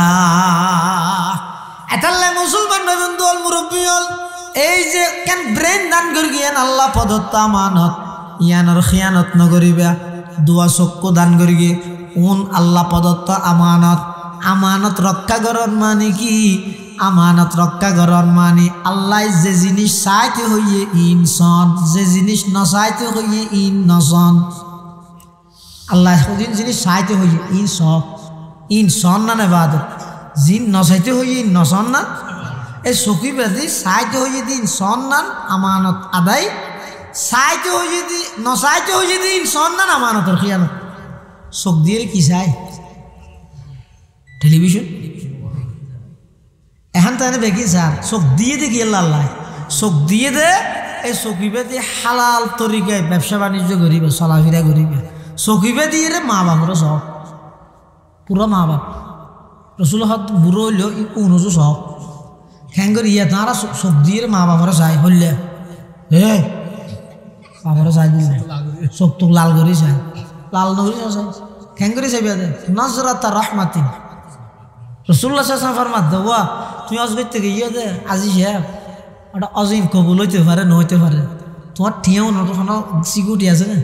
এতাল্লা মুসলমান বন্ধু অল মুরব্বী হল এই যে কেন ব্রেন দান করি গিয়েন আল্লাহ প্রদত্ত আমানত ইয়ানোর খিয়ানত নগরিবা দুয়া চক্ষু দান করি গিয়ে উন আল্লাহ প্রদত্ত আমানত আমানত রক্ষা করন মানে কি আমানত রক্ষা করন মানে আল্লাহ যে জিনিস চাইতে হইয়ে ইনসান যে জিনিস নচাইতে হইয়ে ইন নসন আল্লাহ জিনিস চাইতে হইয়ে ইনসন না নেবাদ জিন নচাইতে হইয়ে নসন না এই চকি বেদি চাইতে হইয়ে দি ইনসন নান আমানত আদায় চাইতে হইয়ে দি নচাইতে হইয়ে দি ইনসন নান আমানতর খিয়ানত চোখ দিয়ে কি চাই টেলিভিশন এখন তো এনে দেখি স্যার চোখ দিয়ে দে কি আল্লাহ চোখ দিয়ে দে এই চকিবে দিয়ে হালাল তরিকায় ব্যবসা বাণিজ্য করিবে চলাফেরা করিবে চকিবে দিয়ে রে মা বাপরও সব পুরো মা বাপ রসুল হাত বুড়ো হইলেও ই কোনোজো সব হ্যাঙ্গর ইয়ে তাঁরা চোখ দিয়ে মা বাপরও চাই হইলে হে বাপরও চাই দিলে চোখ তোক লাল করি চাই লাল নগরী চাই হ্যাঙ্গরি চাইবে দে নজরতা রহমাতিন রসুল্লাহ ফরমাত দেওয়া তুমি অজগর থেকে ইয়ে দে আজি সাহেব ওটা অজিন কবুল হইতে পারে নহইতে পারে তোমার ঠিয়াও নটোখানো সিকিউরিটি আছে না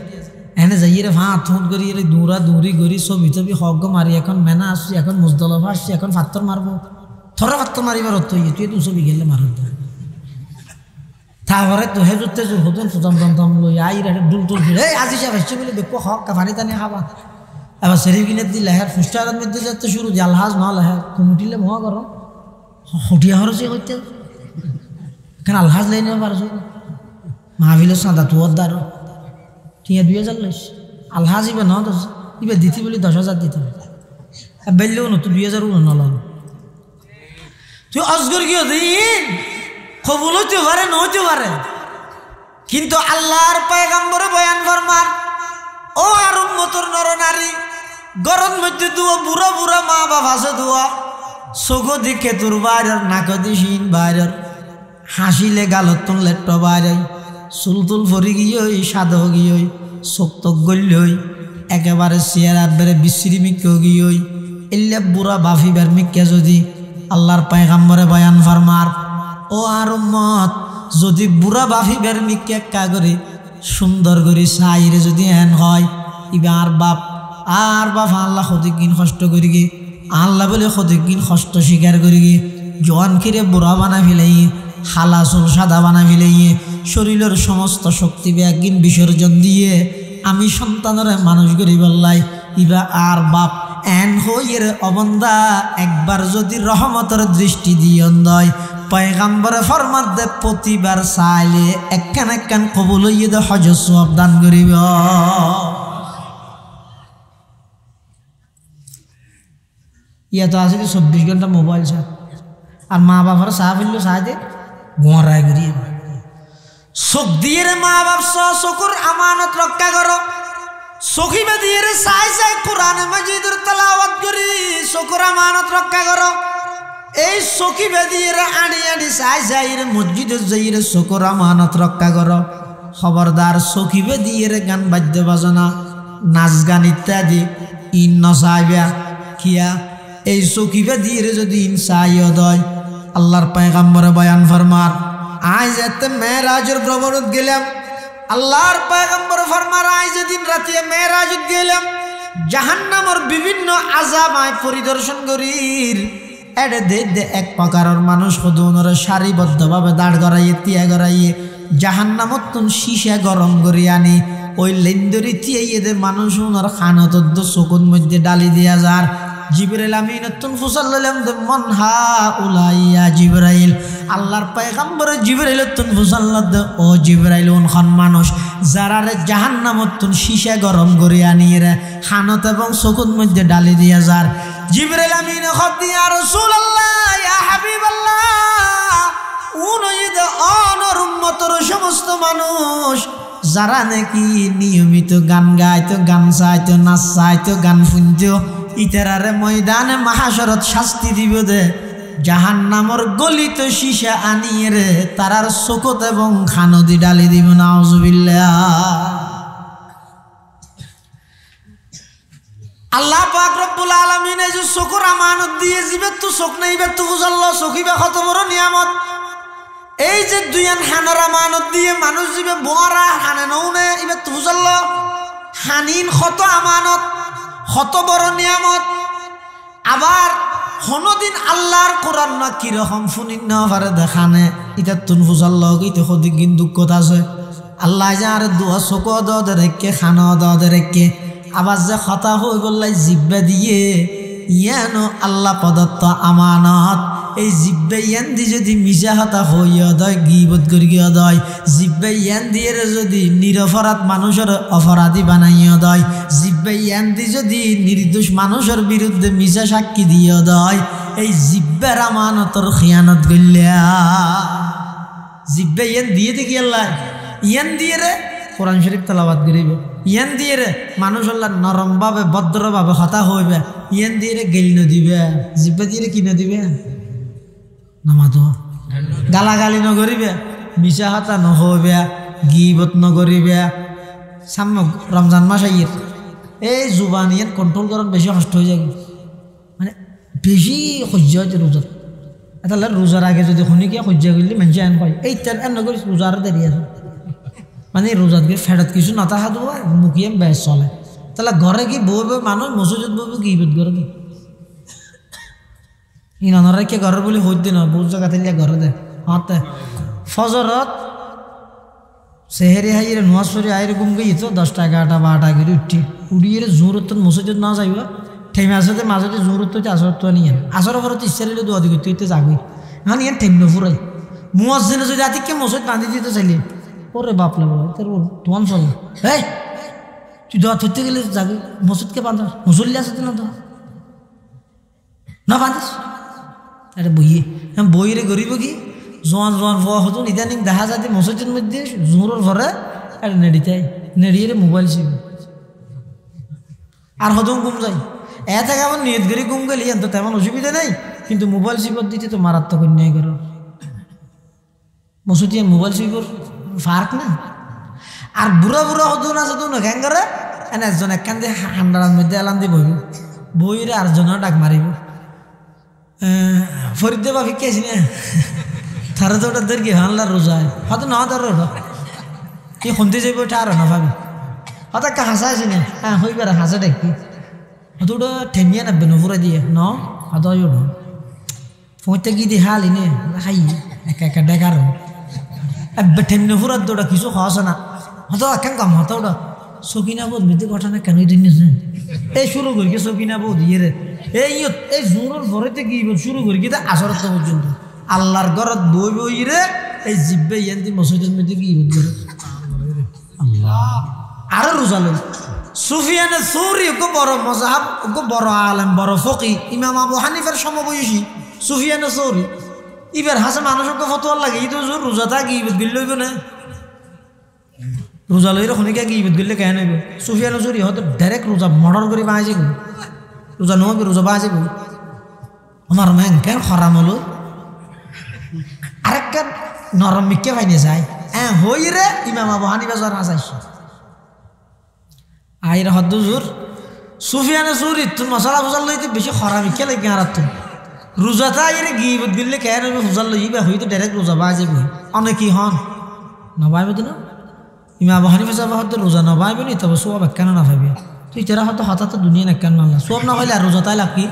এনে যাইয়ে রে ভাঁ থুন করি রে দৌড়া দৌড়ি করি ছবি টবি হক মারি এখন মেনা আসছি এখন মুজদলফা আসছি এখন ফাত্তর মারবো থরে ফাত্তর মারিবার অর্থ ইয়ে তুই তো ছবি গেলে মার তারপরে তো হে জুতে জোর হতুন ফুটাম টমটম লই আই রে ডুল টুল ফিরে আজি সাহেব আসছে বলে দেখো হক পানি টানি খাবা এবার শরীফ কিনে দি লেহার ফুস্টারের মধ্যে যাতে শুরু জালহাজ ন লেহার কুমুটিলে মহা করো হটিয়া হরছে হইতে এখানে আলহাজ লাই নেওয়া পারছো মাহফিলের সাদা তোর দ্বার টিয়া 2000 লইস আলহাজ ইবে ন ইবে দিতি বলি 10,000 দিতে বেললেও ন তুই 2000 নল তুই অজগর কি দিন কবুল হইতে পারে নইতে পারে কিন্তু আল্লাহর পয়গম্বরে বয়ান ফরমান ও আর উম্মতের নরনারী গরম মধ্যে দুয়া বুড়া বুড়া মা বাপ আছে দুয়া চোখো দিকে তোর বাইরের নাক দিন বাইরের হাসিলে গালত তোর লেট্ট বাইরে চুলতুল ফরি গিয়ে সাদ গিয়ে চোখ তোক গল্যই একেবারে চেয়ারা বেড়ে বিশ্রী মিক্কেও গিয়ে এলে বুড়া বাফিবার মিক্কে যদি আল্লাহর পয়গম্বরে বয়ান ফরমার ও আর উম্মত যদি বুড়া বাফিবার মিক্কে একা করে সুন্দর করে সাইরে যদি এন হয় ইবে আর বাপ আল্লাহ কতদিন কষ্ট করি গে আল্লাহ বলে কতদিন কষ্ট স্বীকার করি গে জোয়ান খিরে বুড়া বানা ফেলাই হালা চুল সাদা বানা ফেলাই শরীরের সমস্ত শক্তি একদিন বিসর্জন দিয়ে আমি সন্তানরে মানুষ করি বললাই ইবা আর বাপ এন হইয়ের অবন্দা একবার যদি রহমতের দৃষ্টি দিয়ন দয় পয়গাম্বরে ফরমাত দে প্রতিবার চাইলে একখান একখান কবুল হইয়ে দে হজ সওয়াব দান করিব ইয়া তো আছে 24 ঘন্টা মোবাইল চায় আর মা বাবার চাহ ফেললো চাহ দে গোয়ারায় করিয়ে চোখ দিয়ে রে মা বাপ চকুর আমানত রক্ষা করো চকিবে দিয়ে রে চাই চাই কোরআনে মাজিদের তেলাওয়াত করি চকুর আমানত রক্ষা করো এই চকি বেদিয়ে আনি আনি চাই যাই রে মসজিদে যাই রে চকুর আমানত রক্ষা করো খবরদার চকি বেদিয়ে গান বাদ্য বাজনা নাচ গান ইত্যাদি ইন নচাইবা কিয়া এই চকি বেদিয়ে যদি ইন চাইও দয় আল্লাহর পয়গম্বরে বয়ান ফরমার আজ এতে মেরাজের ভ্রমণত গেলাম আল্লাহর পয়গম্বর ফরমার আজ দিন রাতে মেরাজত গেলাম জাহান্নামের বিভিন্ন আযাব আয় পরিদর্শন করির এডে দে এক প্রকারের মানুষ কদুনরে সারিবদ্ধভাবে দাঁড় করাইয়ে তিয়া করাইয়ে জাহান্নামত তুন শিশা গরম করে আনি ওই লেন্দরি তিয়াই এদের মানুষ ওনার খানত চকুন মধ্যে ডালি দিয়া যার জিবরাইল আমিন তুন ফুসাল্লাম দে মন হা উলাইয়া জিবরাইল আল্লাহর পয়গম্বর জিবরাইল তুন ফুসাল্লাদ দে ও জিবরাইল ওন খান মানুষ যারা রে জাহান্নামত তুন শিশা গরম করে আনি রে খানত এবং চকুন মধ্যে ডালি দিয়া যার জিবরাইল আমিন খত ইয়া রাসূলুল্লাহ ইয়া হাবিবাল্লাহ উনইদ অনর উম্মতর সমস্ত মানুষ যারা নাকি নিয়মিত গান গাইতো, গান চাইতো, নাচ চাইতো, গান শুনতো, ইতারারে ময়দানে মাহাশরত শাস্তি দিব দে জাহান্নামর গলিত সীসা আনিয়ে রে তারার চোখত এবং খানদি ডালি দিব। নাউজুবিল্লাহ। আল্লাহ পাক রব্বুল আলামিন এই যে চোখের আমানত দিয়ে যাবে, তো চোখ নাই বে তো বুঝাল্লো চোখিবা কত বড় নিয়ামত। এই যে দুইয়ান হানার আমানত দিয়ে মানুষ যাবে বোয়ারা হানে নৌনে, এবার তো বুঝাল্লো হানিন কত আমানত, কত বড় নিয়ামত। আবার কোনদিন আল্লাহর কোরআন না কিরকম শুনিন না পারে দেখানে, এটা তুন বুঝাল্লো এটা সদিক কিন্তু দুঃখত আছে। আল্লাহ যে আর দুয়া চোখ দে রেখে খানা দে রেখে আবার যে কথা হয়ে গল্লাই জিব্বা দিয়ে ইয়ানো আল্লাহ প্রদত্ত আমানত। এই জিব্বা ইয়ান দি যদি মিশা হতা হইয়া দয়, গিবত করিয়া দয়, জিব্বা ইয়ান দিয়ে যদি নিরপরাধ মানুষের অপরাধী বানাইয়া দয়, জিব্বা ইয়ান দি যদি নির্দোষ মানুষের বিরুদ্ধে মিশা সাক্ষী দিয়া দয়, এই জিব্বার আমানতর খিয়ানত গল্লা। জিব্বা ইয়ান দিয়ে দেখি আল্লাহ ইয়ান দিয়ে রে কোরআন শরীফ তেলাওয়াত করিবে, ইয়ান দিয়ে রে মানুষ আল্লাহ নরমভাবে ভদ্রভাবে কথা হইবে, ইয়ান দিয়ে রে গেল নদিবে, জিব্বা দিয়ে কি নদিবে নামাতো গালাগালি নকরিবে, মিশা হাতা নহইবে, গিবত নকরিবে। সামনে রমজান মাস আইয়ের এই জুবান ইয়ান কন্ট্রোল করার বেশি কষ্ট হয়ে যায়, মানে বেশি সহ্য হয়েছে রোজার। এটা রোজার আগে যদি শুনি কি সহ্য করলে মানুষ এন কয় এই তেল এন নকরিস রোজার দেরি আছে, মানে রোজাত গিয়ে ফেরত কিছু না থাকা দেবো মুখিয়ে বেশ চলে। তাহলে ঘরে কি বউবে মানুষ মসজিদ বউবে গিবত করে কি ইনারা কে ঘরের বলে হইতে না বহু জায়গা থেকে ঘরে দেয় হাতে ফজরত সেহেরি হাইরে নোয়াজ সরি আইরে ঘুম গিয়ে তো 10টা 11টা 12টা করে উঠিয়ে জোরত মসজিদ না যাইব ঠেমে আসতে মাঝতে জোরত আসর তো নিয়ে আসর ঘরত ইচ্ছা রইলে দোয়া দিকে তুই তো যাবি এখন ইয়ান ঠেম নফুরাই মুয়াজ্জিনে যদি আতিকে মসজিদ বাঁধি দিতে চাইলে ওরে বাপ লাগলো তোর তোমার চল এই তুই দোয়া ধরতে গেলে যাবি মসজিদকে বাঁধা মুসল্লি আছে না দোয়া না বাঁধিস এটা বইয়ে বইরে গরিব কি জোয়ান জোয়ান হওয়া হতো ইদানিং দেখা যায় মসজিদের মধ্যে জোরের ঘরে আর নেড়িতে নেড়িয়ে মোবাইল ছিল আর হতো ঘুম যায় এ থেকে আমার নিয়ত করে ঘুম গেলি তো তেমন অসুবিধা নেই, কিন্তু মোবাইল সিপর দিতে তো মারাত্মক অন্যায় করো। মসজিদে মোবাইল সিপর ফার্ক না। আর বুড়া বুড়া হতো না যেত না ঘ্যাং করে এনে একজন একখান দিয়ে হান্ডার মধ্যে এলান দিয়ে বইব বইরে আরজনের ডাক মারিব ফরিদে বাপি কে আছি না তারা তো ওটা দের কি হানলার রোজায় হয়তো না তার ওটা কি শুনতে যাইব ওটা আরো না ভাবি হয়তো একটা হাসা আছি না হ্যাঁ হইবার হাসা দেখি হয়তো ওটা ঠেমিয়ে নাববে নফুরা দিয়ে ন হয়তো ওটা ফোঁতে গিয়ে দিয়ে হালি নে খাই একা একা দেখার ঠেম নফুরার তো ওটা কিছু খাওয়াস না হয়তো একখান কাম হতো ওটা সকিনা বোধ মিতে ঘটনা কেনই দিন এই শুরু করি সকিনা বোধ ইয়ে রে এই জোরের ভরেতে কি শুরু করি কিন্তু আসরত পর্যন্ত আল্লাহর ঘরত বই বই রে এই জিব্বে ইয়ান্তি মসজিদের মধ্যে কি করে আল্লাহ আরো রোজা লই সুফিয়ানে সৌরি ওকে বড় মজাহাব ওকে বড় আলেম বড় ফকি ইমাম আবু হানিফার সমবয়সী সুফিয়ানে সৌরি ইবার হাসে মানুষকে ফতোয়ার লাগে এই তো রোজা থাকি ইবাদ গিল লইব না রোজা লইরে শুনিকে কি ইবাদ গিলে কেন হইব সুফিয়ানে সৌরি হয়তো ডাইরেক্ট রোজা মর্ডার করে বাঁচে রোজা নহবি রোজা বাঁচে আমার ম্যাং কেন হরাম হলো আরেকটা নরম মিকে পাইনে যায় হ্যাঁ হই রে ইমাম আবু হানিফা জ্বর হাসাইস আইরে হদ্দ জোর সুফিয়ানে সৌরি তোর মশলা ফুজাল লইতে বেশি হরাম মিকে লাগে আর তুম রোজা তাইরে গিবত গিলে কেন হইবে ফুজাল লইবা হইতো ডাইরেক্ট রোজা বাঁচে অনেক কি হন নবাইব তো না ইমাম আবু হানিফা সাহেব হয়তো রোজা নবাইব নি তবে সব কেন না পাইবে তুই তেরা হয়তো হঠাৎ দুনিয়া না কেন মানলা সব না হইলে আর রোজা তাই লাভ কি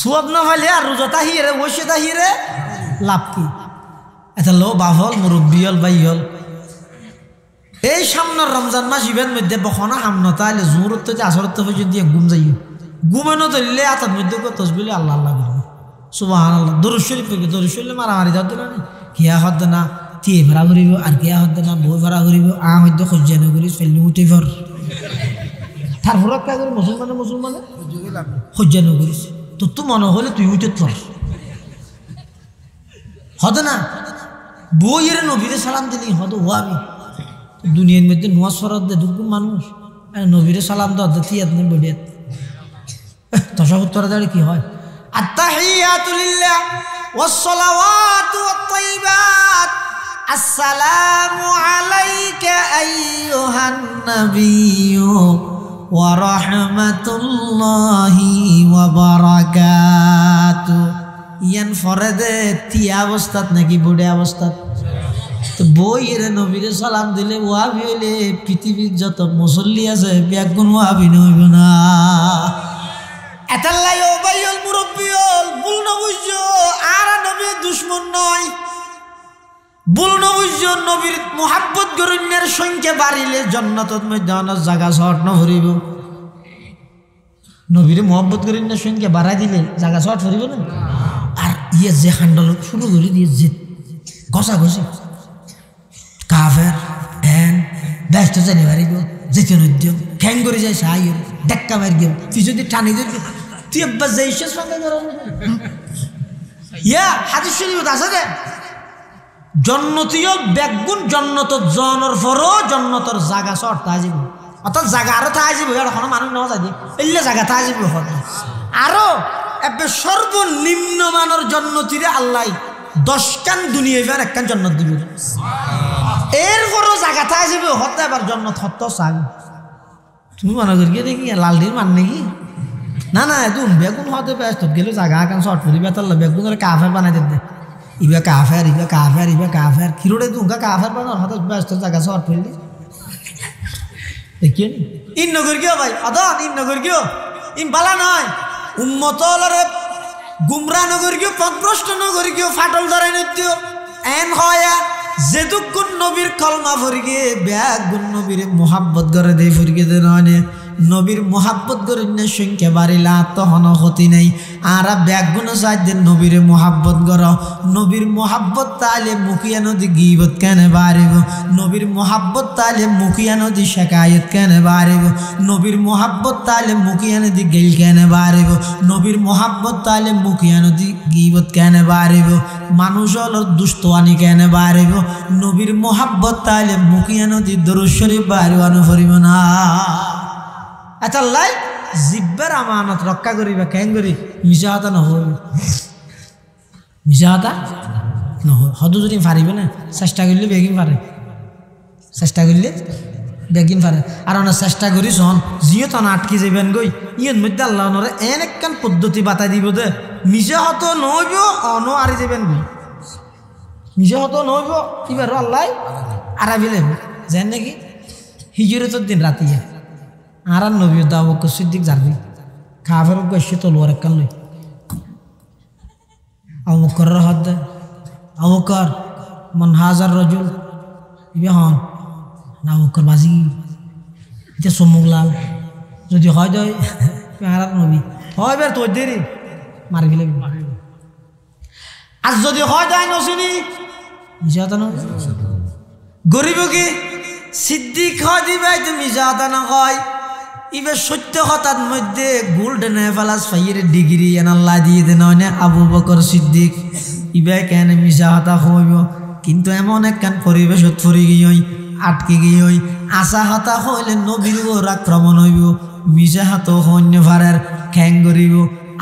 সব না হইলে আর রোজা তাহিরে বসে তাহিরে লাভ কি এটা লো বাহল মুরব্বী হল বাই হল এই সামনের রমজান মাস ইভেন মধ্যে বখনা হামনা তাইলে জোরত তো আসরত পর্যন্ত ঘুম যাইও ঘুমানো ধরলে আতার মধ্যে তসবিলে আল্লাহ আল্লাহ করবে সুবহানাল্লাহ দরুদ শরীফ পড়বে দরুদ শরীফ মারামারি যাতে না কিয়া হদ না তিয়ে ভাড়া করিব আর কিয়া হদ না বই ভাড়া করিব হয়তো সহ্য না করিস ফেললি উঠে ফর তারপর কাজ করে মুসলমানে সহ্য না করিস তো মনে হলে তুই উঠে ফর হদ না বইয়ের নবীরে সালাম দিলি হতো ওয়াবি দুনিয়ার মধ্যে নোয়াজ ফরত দে দুঃখ মানুষ নবীরে সালাম দাও তিয়াত নেই বডিয়াত তশাহুদ পড়া দাঁড়িয়ে কি হয় আত্তাহিয়াতু লিল্লাহ ওয়াসসালাওয়াতু ওয়াত-তাইয়্যিবাত আসসালামু আলাইকা আইয়ুহান নাবিয়্যু ওয়া রাহমাতুল্লাহি ওয়া বারাকাতুহু ইয়ান ফরদে তিয়া অবস্থাত নাকি বডে অবস্থাত তো বইয়ের নবীরে সালাম দিলে ওয়াবি হইলে পৃথিবীর যত মুসল্লি আছে ব্যাগুন ওয়াবি নইব না এতাল্লাই ও বাইল মুরব্বিয়ল ভুল না বুঝছো আর নবীর দুশমন নয় ভুল না বুঝছো নবীর মুহাব্বত গরিনের সংখ্যা বাড়িলে জান্নাতের মধ্যে অনেক জায়গা শর্ট না ভরিব নবীর মুহাব্বত গরিনের সংখ্যা বাড়াই দিলে জায়গা শর্ট ভরিব না আর ইয়ে যে হান্ডল শুরু করে দিয়ে যে ঘষাঘষি কাফের এন ব্যস্ত জানি বাড়িব যেতে নদ্যম খ্যাং করে যায় সাই ডাক্কা মার গেম তুই যদি টানি ধরবি তুই একবার যাই শেষ সঙ্গে ইয়া হাদিস শরীফ আছে রে জন্নতীয় বেগুন জন্নত জনের পরও জন্নতর জায়গা শর্ট থাই যাব অর্থাৎ জায়গা আরো থাই যাব এখন মানুষ নেওয়া যায় এলে জায়গা থাই যাব আরো এবার সর্বনিম্ন মানের জন্নতীরে আল্লাহ 10 কান দুনিয়া ফের এক কান জন্নত দিব এরপরও জায়গা থাই যাব হতে এবার জন্নত হত চাই তুমি মনে করি গিয়ে দেখি লালডির মান নাকি না না এদুন বেগুন হতে ব্যস্ত গেলে জায়গা কান শর্ট করি বেতাল্লা বেগুন কাফের বানাই দিতে ইবা কাফের ইবা কাফের ইবা কাফের কিরোড়ে দুঙ্গা কাফের বানার হতে ব্যস্ত জায়গা শর্ট ফেললি দেখিয়ে ইন নগর গিয়ে ভাই আদন ইন নগর গিয়ে ইন বালা নয় উম্মতলরে গুমরা নগর গিয়ে পথভ্রষ্ট নগর গিয়ে ফাটল ধরাই নৃত্য এন হয় যেদুকুন নবীর কলমা ফরিগে ব্যাগুন নবীর মোহাব্বত করে দেয় ফরিগে দে নয় নবীর মোহাব্বত করে সংখ্যা বাড়িলা তখন ক্ষতি নেই আর ব্যাগুন সাহায্যের নবীর মোহাব্বত কর নবীর মোহাব্বত তাহলে মুখিয়া নদী গিবত কেন বাড়িব নবীর মোহাব্বত তাহলে মুখিয়া নদী শেখায়ত কেন বাড়িব নবীর মোহাব্বত তাহলে মুখিয়া নদী গেল কেন বাড়িব নবীর মোহাব্বত তাহলে মুখিয়া নদী গিবত কেন বাড়িব মানুষ হল দুস্তওয়ানি কেন বাড়িব নবীর মোহাব্বত তাহলে মুখিয়া নদী দরুদ শরীফ বাড়িবানো ফরিব না আচ্ছা লাই জিব্বার আমানত রক্ষা করিবা কেন করি মিশা হতা নহব মিশা হতা নহব হদু যদি পারিবে না চেষ্টা করলে বেগিন পারে চেষ্টা করলে বেগিন পারে আর ওনার চেষ্টা করি শোন যিও তখন আটকে যাবেন গই ইয়ের মধ্যে আল্লাহ ওনারে এন একখান পদ্ধতি বাতাই দিব দে মিশা হত নহব অন আরি যাবেন গই মিশা হত নহব এবার আল্লাহ আরাবিলে যেন নাকি হিজরতের দিন রাতিয়া আর নবী আবু বকর সিদ্দিক জারবি কাফের গেছে তলোয়ার একখান লই আবু বকর হদ আবু বকর মান হাজার রাজুল ইবে হন না আবু বকর বাজি এটা সমুগলাল যদি হয় দই আর নবী হয় বের তোর দেরি মারি ফেলে আর যদি হয় দই নসুনি মিশাতা না গরিব কি সিদ্দিক হয় দিবাই তুমি মিশাতা না হয় ইবে সত্য কথার মধ্যে গোল্ডেন প্লাস 5 ডিগ্রি আল্লাহ দিয়ে দেন আবু বকর সিদ্দিক ইবে কেন মিশা হতা হইব কিন্তু এমন একখান পরিবেশ ফরি গিয়ে আটকে গিয়ে আশা হতা হইলে নবীর ওর আক্রমণ হইব মিশা হাত হন্য ভারের খ্যাং করিব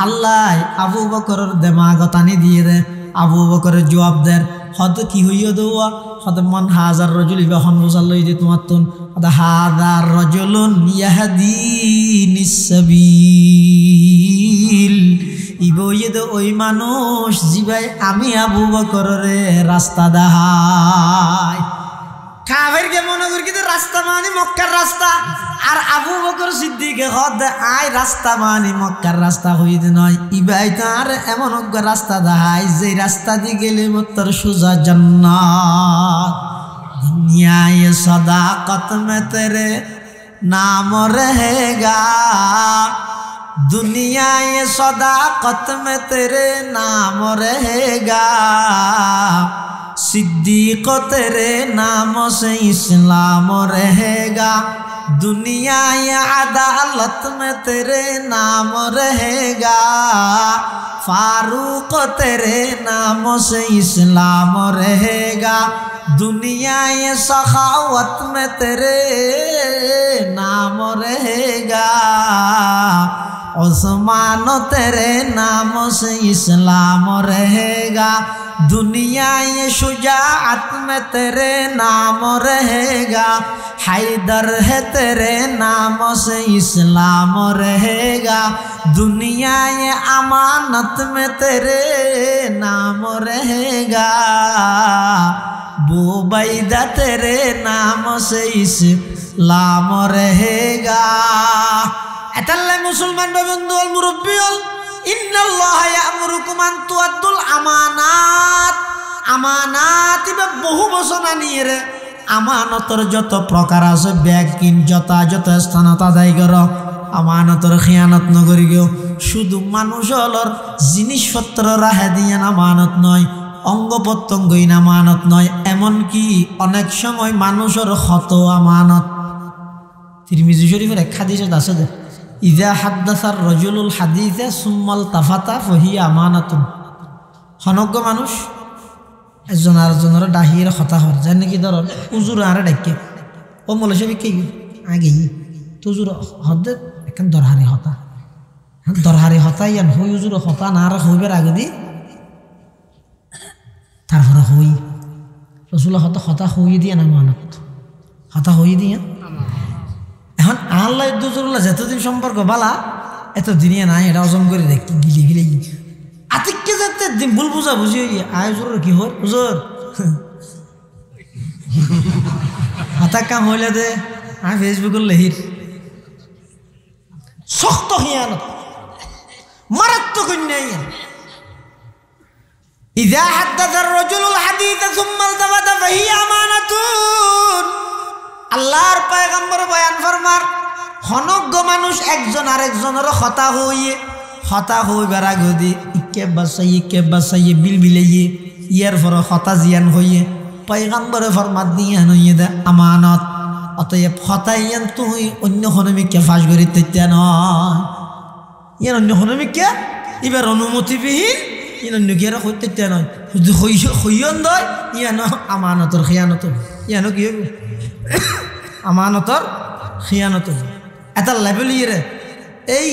আল্লাহ আবু বকরের দেমাগ টানি দিয়ে দে আবু বকরের জবাব দেন হয়তো কি হইয়া দেওয়া হয়তো মন হাজার রজুল ইবা হন বসাল লই যে তোমার তুন হাজার রজুলুন ইয়াহদিনিস সাবিল ইবইয়ে দে ওই মানুষ জিবাই আমি আবু বকরের রাস্তা দেখাই কাফের কে মনে করি কিন্তু রাস্তা মানে মক্কার রাস্তা আর আবু বকর সিদ্দিকে হদ আই রাস্তা মানে মক্কার রাস্তা হইতে নয় ইবাই তার এমন রাস্তা দেখাই যে রাস্তা দিয়ে গেলে তোর সোজা জান্নাত दुनिया ये सदाकत में तेरे नाम रहेगा दुनिया ये सदाकत में तेरे नाम रहेगा सिद्दीक तेरे नाम से इस्लाम रहेगा दुनिया ये अदालत में तेरे नाम रहेगा फारूक तेरे नाम से इस्लाम रहेगा, दुनिया ये सखावत में तेरे नाम रहेगा, उस्मान तेरे नाम से इस्लाम रहेगा, दुनिया ये शुजाअत में तेरे नाम रहेगा, हैदर है तेरे नाम से इस्लाम रहेगा, दुनिया ये अमानत में तेरे नाम रहेगा, बुबैदा तेरे नाम से इस्लाम रहेगा। एतल्ले मुसलमान बंधु मुरब्बी इन्नाल्लाह यामुरुकुम आन तुअद्दुल আমানাত আমানাত ইবে বহু বচনা নিয়ে রে আমানতর যত প্রকার আছে ব্যাগ কিন যথাযথ স্থানত আদায় কর আমানতর খিয়ানত নগরিও শুধু মানুষ হলর জিনিসপত্র রাহে দিয়ে আমানত নয় অঙ্গ প্রত্যঙ্গই আমানত নয় এমন কি অনেক সময় মানুষের হত আমানত তিরমিজি শরীফের এক হাদিসে আছে যে ইজা হাদ্দাসার রজুলুল হাদিসে সুম্মাল তাফাতা ফহিয়া আমানাতুন হনজ্ঞ মানুষ একজন আরেকজনের ডাহির হতা হর যায় নাকি ধর উজুর আরে ডাকে ও মলেশে বিকে আগে তুজুর হদে এখন দরহারি হতা ইয়ান হই উজুর হতা না আর হইবার আগে দি তারপরে হই রসুল হতা হই দিয়ে না আমানত হতা হই দিয়ে এখন আল্লাহ দুজুরুল্লাহ যতদিন সম্পর্ক বালা এতদিনই নাই এটা অজম করে দেখি গিলি গিলে আতিককে যাতে দিন ভুল বুঝা বুঝি আয় জোর কি হর হুজুর হাতা কাম হইলে দে আমি ফেসবুকের লেহির শক্ত হিয়ানত মারাত্মক অন্যায় ইযা হাদ্দাসার রাজুলুল হাদিস সুম্মা আলতাফাতা ফাহিয়া আমানাতুন আল্লাহর পয়গম্বর বয়ান ফরমার হনজ্ঞ মানুষ একজন আরেকজনের হতা হইবার আগে ইকে বাসাইয়ে বিলবিলাইয়ে ইয়ার পর হতা জিয়ান হইয়ে পয়গম্বরে ফরমাত দিয়ে নইয়ে দে আমানত অতএব হতাইয়ান তুই অন্য হনমিককে ফাঁস করি তৈত্যা নয় ইয়ার অন্য হনমিককে এবার অনুমতিবিহীন ইয়ান অন্য গিয়ারা হইতে নয় যদি হইয়ন দয় ইয়ানো আমানতর খিয়ানত ইয়ানো কি হইব আমানতর খিয়ানত এটা লেভেল ইয়ে এই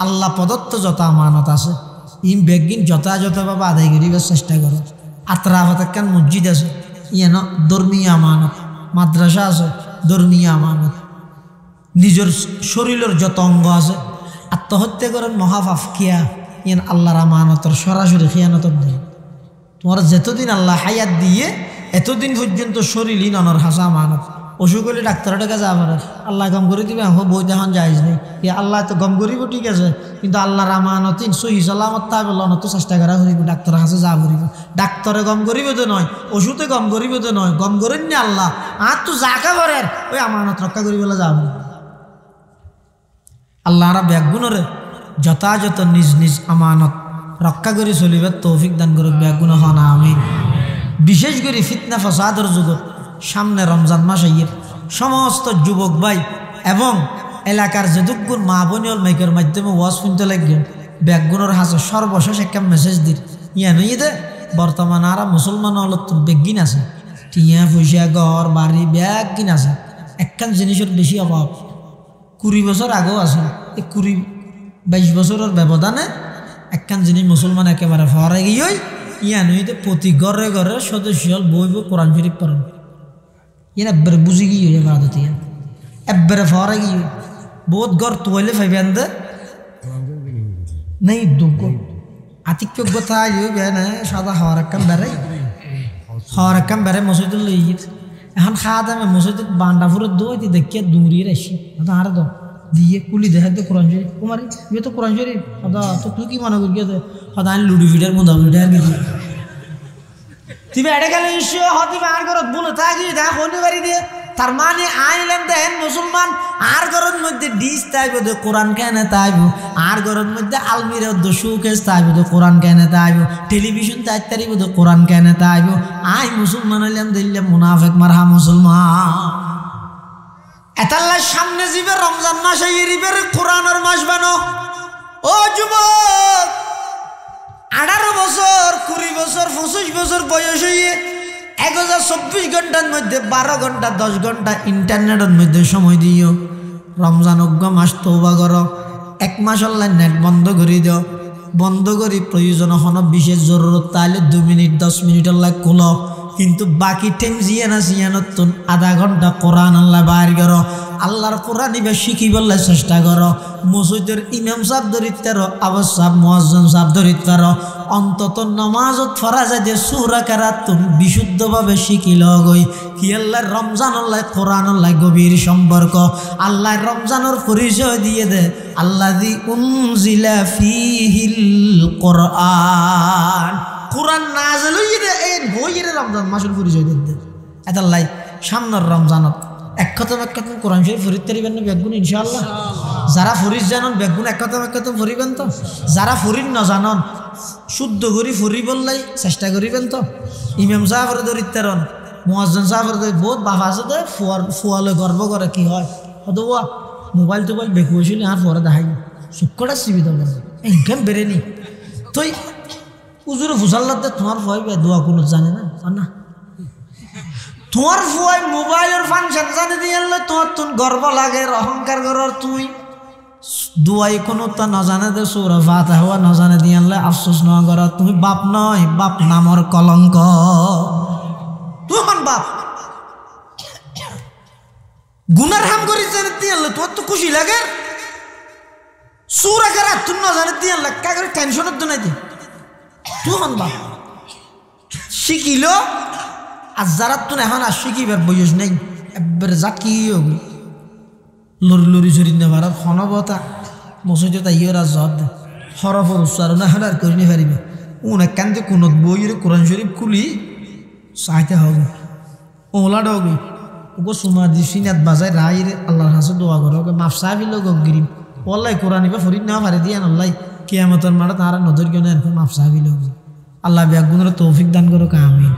আল্লাহ প্রদত্ত যত আমানত আছে ইম বেগিন যথাযথভাবে আদায় করিবার চেষ্টা করো আত্রাফত একখান মসজিদ আছে ইয়ান ধর্মীয় আমানত মাদ্রাসা আছে ধর্মীয় আমানত নিজের শরীরের যত অঙ্গ আছে আত্মহত্যা করেন মহাপাপ কিয়া ইয়ান আল্লাহর আমানতর সরাসরি খিয়ানতর দেয় তোমার যতদিন আল্লাহ হায়াত দিয়ে এতদিন পর্যন্ত শরীরই ননর হাসা আমানত অসুখ হলে ডাক্তারের কাছে যা পারে আল্লাহ গম করে দিবে বই দেখান যাইজ নেই আল্লাহ তো গম করিব ঠিক আছে কিন্তু আল্লাহর আমানত সহি সালামত তা বলন তো চেষ্টা করা করিব ডাক্তারের কাছে যা করিব ডাক্তারে গম করিব তো নয় ওষুধে গম করিব তো নয় গম করেন না আল্লাহ আর তো যাকে করেন ওই আমানত রক্ষা করিবলে যাব আল্লাহরা ব্যাগুণরে যথাযথ নিজ নিজ আমানত রক্ষা করে চলিবার তৌফিক দান করে ব্যাগুণ হন আমিন। বিশেষ করে ফিতনা ফসাদের যুগত সামনে রমজান মাস আইয়ের সমস্ত যুবক ভাই এবং এলাকার যেদুগুণ মা বোনিয়ল মাইকের মাধ্যমে ওয়াজ শুনতে লাগলেন ব্যাগুণের হাসে সর্বশেষ একটা মেসেজ দিন ইয়া নই দে বর্তমান আর মুসলমান হলত বেগিন আছে টিয়া পয়সা ঘর বাড়ি ব্যাগিন আছে একখান জিনিসের বেশি অভাব 20 বছর আগেও আছে এই 20-22 বছরের ব্যবধানে একখান জিনিস মুসলমান একেবারে ফরে গিয়ে ইয়া নই দে প্রতি ঘরে ঘরে সদস্য বই কোরআন শরীফ পড়েন ইয়ান একবারে বুঝি গিয়ে বাদত ইয়ান একবারে ফরে গিয়ে বহুত ঘর তোলে ফাইবেন দে নেই দুঃখ আতিক্য কথা না সাদা হওয়ার একখান বেড়াই মসজিদুল লইত এখন খাওয়া দামে মসজিদ বান্ডাফুরের দোয়াইতে দেখিয়ে দৌড়িয়ে আসি আর দো দিয়ে কুলি দেখা দে কোরআন শরীফ কুমারি ইয়ে তো কোরআন শরীফ সদা তো তুই কি মনে করি সদা আমি লুডু ফিটার মোটামুটি আর কিছু তুমি এটা গেলে ঈশ্বর হতে আর ঘরত বলে থাকি দেখ হনি বাড়ি দিয়ে তার মানে আইলেন দেখেন মুসলমান আর ঘরের মধ্যে ডিস তাইব দে কোরআন কেনে তাইব আর ঘরের মধ্যে আলমিরা শোকেস তাইব দে কোরআন কেনে তাইব টেলিভিশন তাইব দে কোরআন কেনে তাইব আই মুসলমান হইলাম দিল্লে মুনাফেক মারহা মুসলমান এতাল্লার সামনে যাবে রমজান মাস এরিবের কোরআনের মাস বানো ও যুবক বছর 25 বছর বয়স হইয়ে 1024 ঘন্টার মধ্যে 12 ঘন্টা 10 ঘন্টা ইন্টারনেটের মধ্যে সময় দিও। রমজান অজ্ঞ মাস তওবা করো, 1 মাস অনলাইন নেট বন্ধ করে দাও, বন্ধ করি প্রয়োজন হন বিশেষ জরুরত তাহলে 2 মিনিট 10 মিনিট আল্লাহ খুলো, কিন্তু বাকি টাইম জিয়ানতুন আধা ঘন্টা কোরআন আল্লাহ বাইর করো, আল্লাহর কোরআন ইবে শিখি বললে চেষ্টা করো। মসজিদের ইমাম সাহেব দরিদ্র, আওয়াজ সাহেব মুয়াজ্জিন সাহেব দরিদ্র, অন্তত নামাজত ফরাজে যে সূরা কেরাতুন বিশুদ্ধভাবে শিখিল গই। কি আল্লাহর রমজান আল্লাহ কোরআন আল্লাহ গভীর সম্পর্ক। আল্লাহ রমজানের পরিচয় দিয়ে দে আল্লাযী উনজিলা ফীহিল কোরআন, কোরআন নাযিল হইছে এই বইয়ের রমজান মাসের পরিচয় দিতে। এটা লাই সামনের রমজানত এক খতম কোরআন শরীফ ফরিদ তারিবেন না বেগুন ইনশাআল্লাহ। যারা ফরিদ জানন বেগুন এক খতম ফরিবেন তো, যারা ফরিদ না জানন শুদ্ধ করি ফরি বললাই চেষ্টা করিবেন তো। ইমাম সাহেবের দরিদ্রন মুয়াজ্জিন সাহেবের বহুত বাবা আছে তো ফুয়ালে গর্ব করে কি হয় হতো মোবাইল টোবাইল বেকু হয়েছিল আর পরে দেখাই শুক্রটা চিবি দেবো একদম বেরেনি তুই উজুর ফুসাল্লাতে তোমার ভয় দোয়া কোনো জানে না না তোমার ভয় মোবাইলের ফাংশন জানে দিয়ে তোমার তুন গর্ব লাগে অহংকার করার তুই দুয়াই কোনো তা না জানে দে সৌরা ফাতা হওয়া না জানে দিয়ে আনলে আফসোস না করা তুমি বাপ নয় বাপ নামর কলঙ্ক তোমার বাপ গুনার হাম করি জানে দিয়ে আনলে তোমার তো খুশি লাগে সৌরা কারা তুই না জানে দিয়ে আনলে কা করে টেনশনের তো নাই তোমার বাপ শিখিল আর যারা তুন এখন আর শিখিবার বয়স নেই এবার যা কি হবে লড়ি লড়ি চড়ি নেবার ক্ষণবতা মসজিদে তাইও রাজ জবাব দে হরফর উচ্চারণ এখন আর করি নিয়ে পারিবে অনেক কান্দে কোনো বইয়ের কোরআন শরীফ খুলি চাইতে হবে ওলাটা হবে ওকে সুমা দি সিনাত বাজায় রাইরে আল্লাহর হাসে দোয়া করো ওকে মাফ সাহাবিল গিরিম ওল্লাই কোরআন ইবা ফরিদ নেওয়া পারে দিয়ে আল্লাহ কিয়ামতের মাঠে তারা নজর কেন এরকম মাফ সাহাবিল আল্লাহ ব্যাগুনের তৌফিক দান করো আমিন।